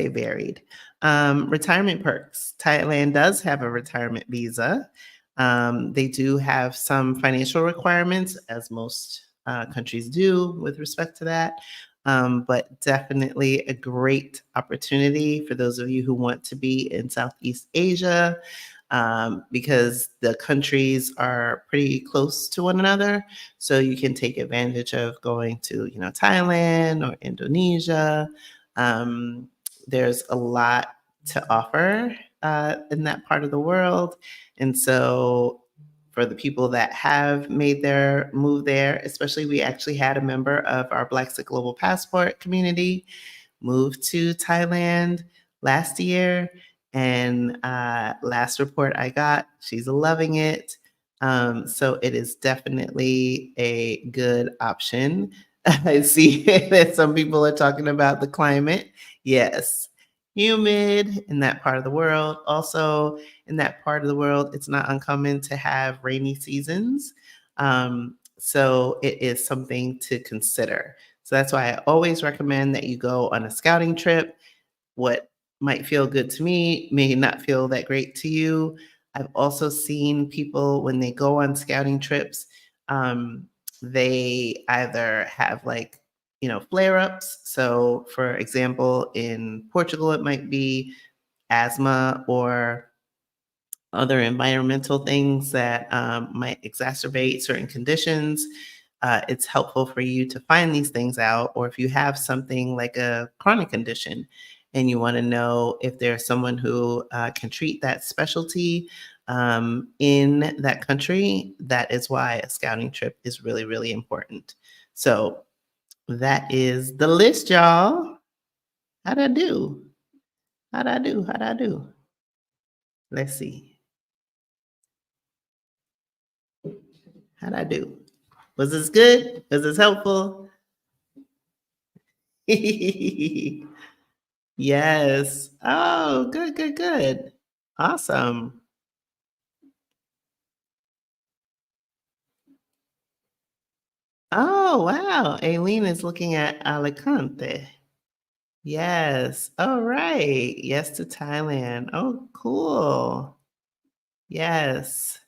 varied. Retirement perks. Thailand does have a retirement visa. They do have some financial requirements, as most countries do with respect to that. But definitely a great opportunity for those of you who want to be in Southeast Asia, because the countries are pretty close to one another. So you can take advantage of going to, Thailand or Indonesia. There's a lot to offer in that part of the world. And so for the people that have made their move there, especially we actually had a member of our Blaxit Global Passport community moved to Thailand last year. And last report I got, she's loving it. So it is definitely a good option. I see that some people are talking about the climate. Yes, humid in that part of the world. Also, in that part of the world, it's not uncommon to have rainy seasons. So it is something to consider. So that's why I always recommend that you go on a scouting trip. What might feel good to me may not feel that great to you. I've also seen people when they go on scouting trips, they either have flare ups. So, for example, in Portugal, it might be asthma or other environmental things that might exacerbate certain conditions. It's helpful for you to find these things out, or if you have something like a chronic condition and you want to know if there's someone who can treat that specialty in that country, that is why a scouting trip is really, really important. So that is the list, y'all. How'd I do? How'd I do? How'd I do? Let's see. How'd I do? Was this good? Was this helpful? Yes. Oh, good, good, good. Awesome. Oh, wow. Aileen is looking at Alicante. Yes. All right. Yes to Thailand. Oh, cool. Yes.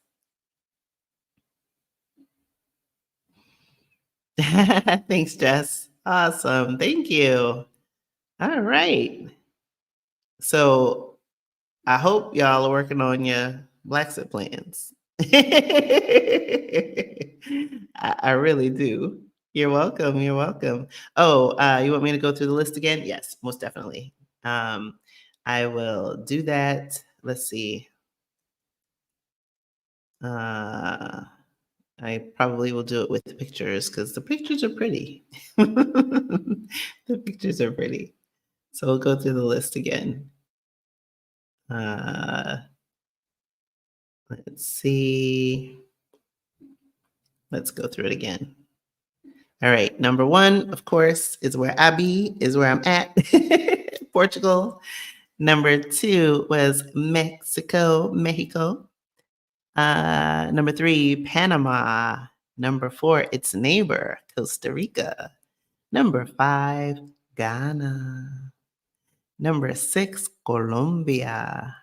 Thanks, Jess. Awesome. Thank you. All right. So I hope y'all are working on your Blaxit plans. I really do. You're welcome. You're welcome. Oh, you want me to go through the list again? Yes, most definitely. Um, I will do that. Let's see. Uh, I probably will do it with the pictures because the pictures are pretty. The pictures are pretty. So we'll go through the list again. Uh, let's see. Let's go through it again. All right. Number one, of course, is where I be, is where I'm at, Portugal. Number two was Mexico. Number three, Panama. Number four, its neighbor, Costa Rica. Number five, Ghana. Number six, Colombia.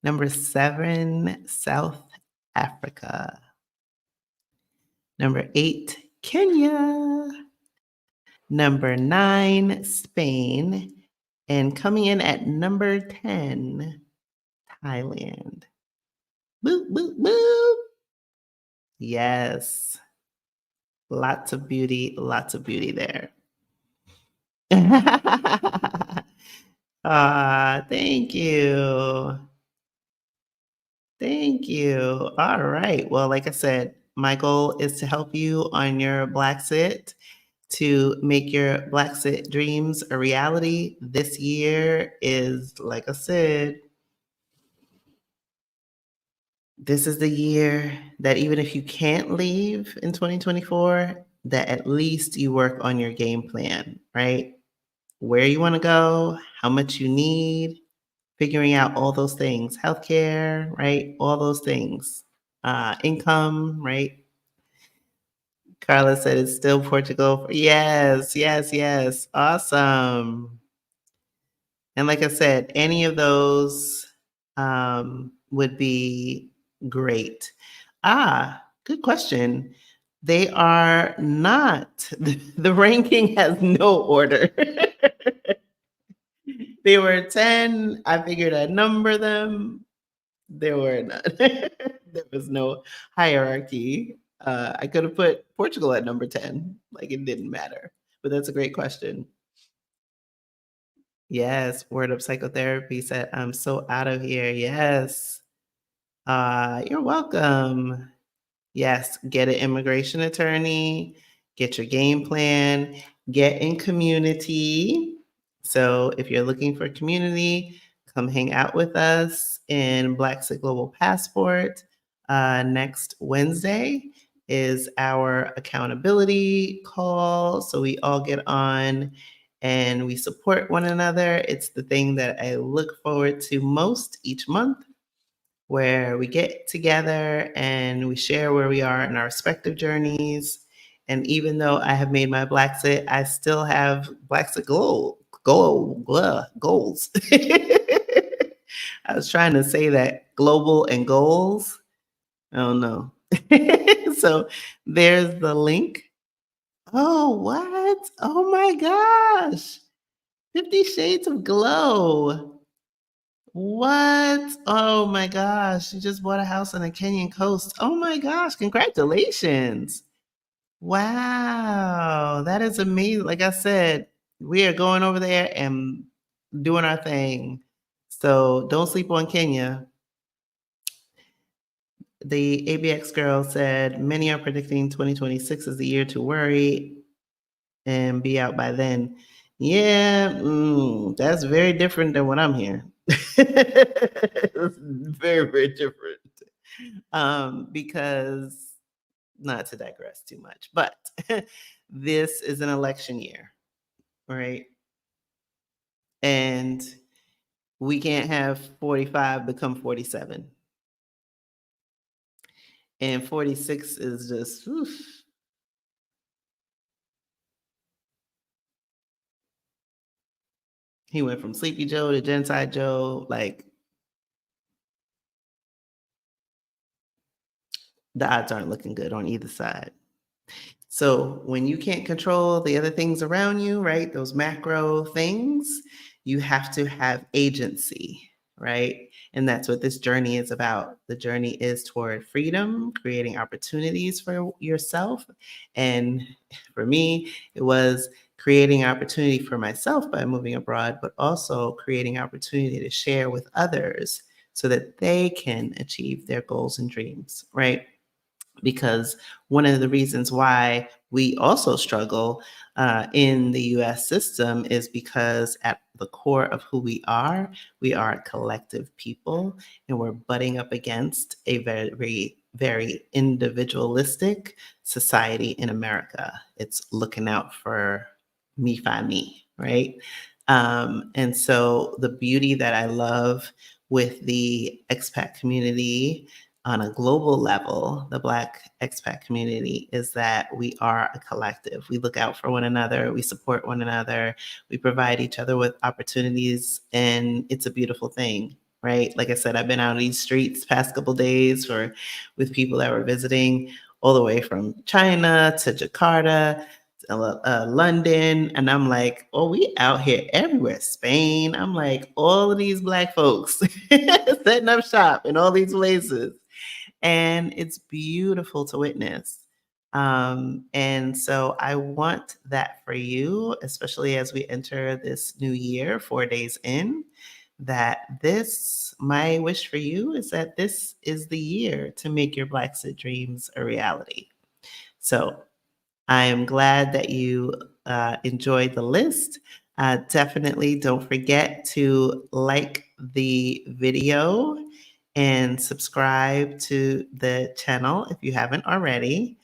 Number seven, South Africa. Number eight, Kenya. Number nine, Spain. And coming in at number 10, Thailand. Boop, boop, boop. Yes. Lots of beauty there. Thank you. Thank you. All right. Well, like I said, my goal is to help you on your Blaxit to make your Blaxit dreams a reality. This year is, like I said, this is the year that even if you can't leave in 2024, that at least you work on your game plan, right? Where you want to go, how much you need, figuring out all those things, healthcare, right? All those things, income, right? Carla said it's still Portugal. Yes, yes, yes. Awesome. And like I said, any of those would be great. Good question. They are not, the ranking has no order. They were 10. I figured I'd number them. There were none. There was no hierarchy. I could have put Portugal at number 10. Like it didn't matter. But that's a great question. Yes, Word Up Psychotherapy said, I'm so out of here. Yes. You're welcome. Yes, get an immigration attorney, get your game plan, get in community. So if you're looking for community, come hang out with us in Blaxit Global Passport. Next Wednesday is our accountability call. So we all get on and we support one another. It's the thing that I look forward to most each month, where we get together and we share where we are in our respective journeys. And even though I have made my Blaxit, I still have Blaxit goals. I was trying to say that global and goals. I don't know. So there's the link. Oh, what? Oh my gosh. 50 Shades of Glow. What? Oh my gosh. You just bought a house on the Kenyan coast. Oh my gosh. Congratulations. Wow. That is amazing. Like I said, we are going over there and doing our thing. So don't sleep on Kenya. The ABX girl said, many are predicting 2026 is the year to worry and be out by then. Yeah, that's very different than what I'm hearing. It's very, very different. Because, not to digress too much, but this is an election year, right? And we can't have 45 become 47. And 46 is just, oof. He went from Sleepy Joe to Genside Joe. Like, the odds aren't looking good on either side. So when you can't control the other things around you, right? Those macro things, you have to have agency, right? And that's what this journey is about. The journey is toward freedom, creating opportunities for yourself. And for me, it was creating opportunity for myself by moving abroad, but also creating opportunity to share with others so that they can achieve their goals and dreams, right? Because one of the reasons why we also struggle in the US system is because at the core of who we are a collective people, and we're butting up against a very, very very individualistic society in America. It's looking out for me, find me, right? And so the beauty that I love with the expat community on a global level, the Black expat community, is that we are a collective. We look out for one another, we support one another, we provide each other with opportunities, and it's a beautiful thing, right? Like I said, I've been out on these streets past couple days with people that were visiting all the way from China to Jakarta, London, and I'm like, oh, we out here everywhere. Spain. I'm like, all of these Black folks setting up shop in all these places, and it's beautiful to witness. And so I want that for you, especially as we enter this new year, 4 days in, my wish for you is that this is the year to make your Blaxit dreams a reality. So I am glad that you enjoyed the list. Definitely don't forget to like the video and subscribe to the channel if you haven't already.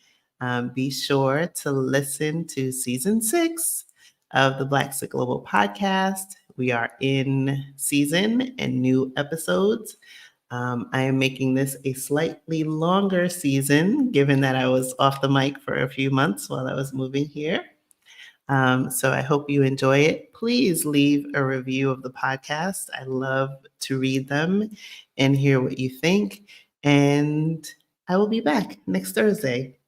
Be sure to listen to season 6 of the Blaxit Global podcast. We are in season and new episodes. I am making this a slightly longer season, given that I was off the mic for a few months while I was moving here. So I hope you enjoy it. Please leave a review of the podcast. I love to read them and hear what you think. And I will be back next Thursday,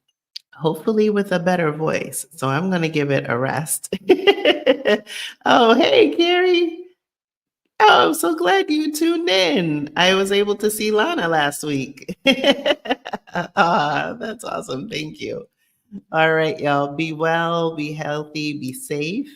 hopefully with a better voice. So I'm going to give it a rest. Oh, hey, Carrie. Oh, I'm so glad you tuned in. I was able to see Lana last week. That's awesome. Thank you. All right, y'all. Be well, be healthy, be safe.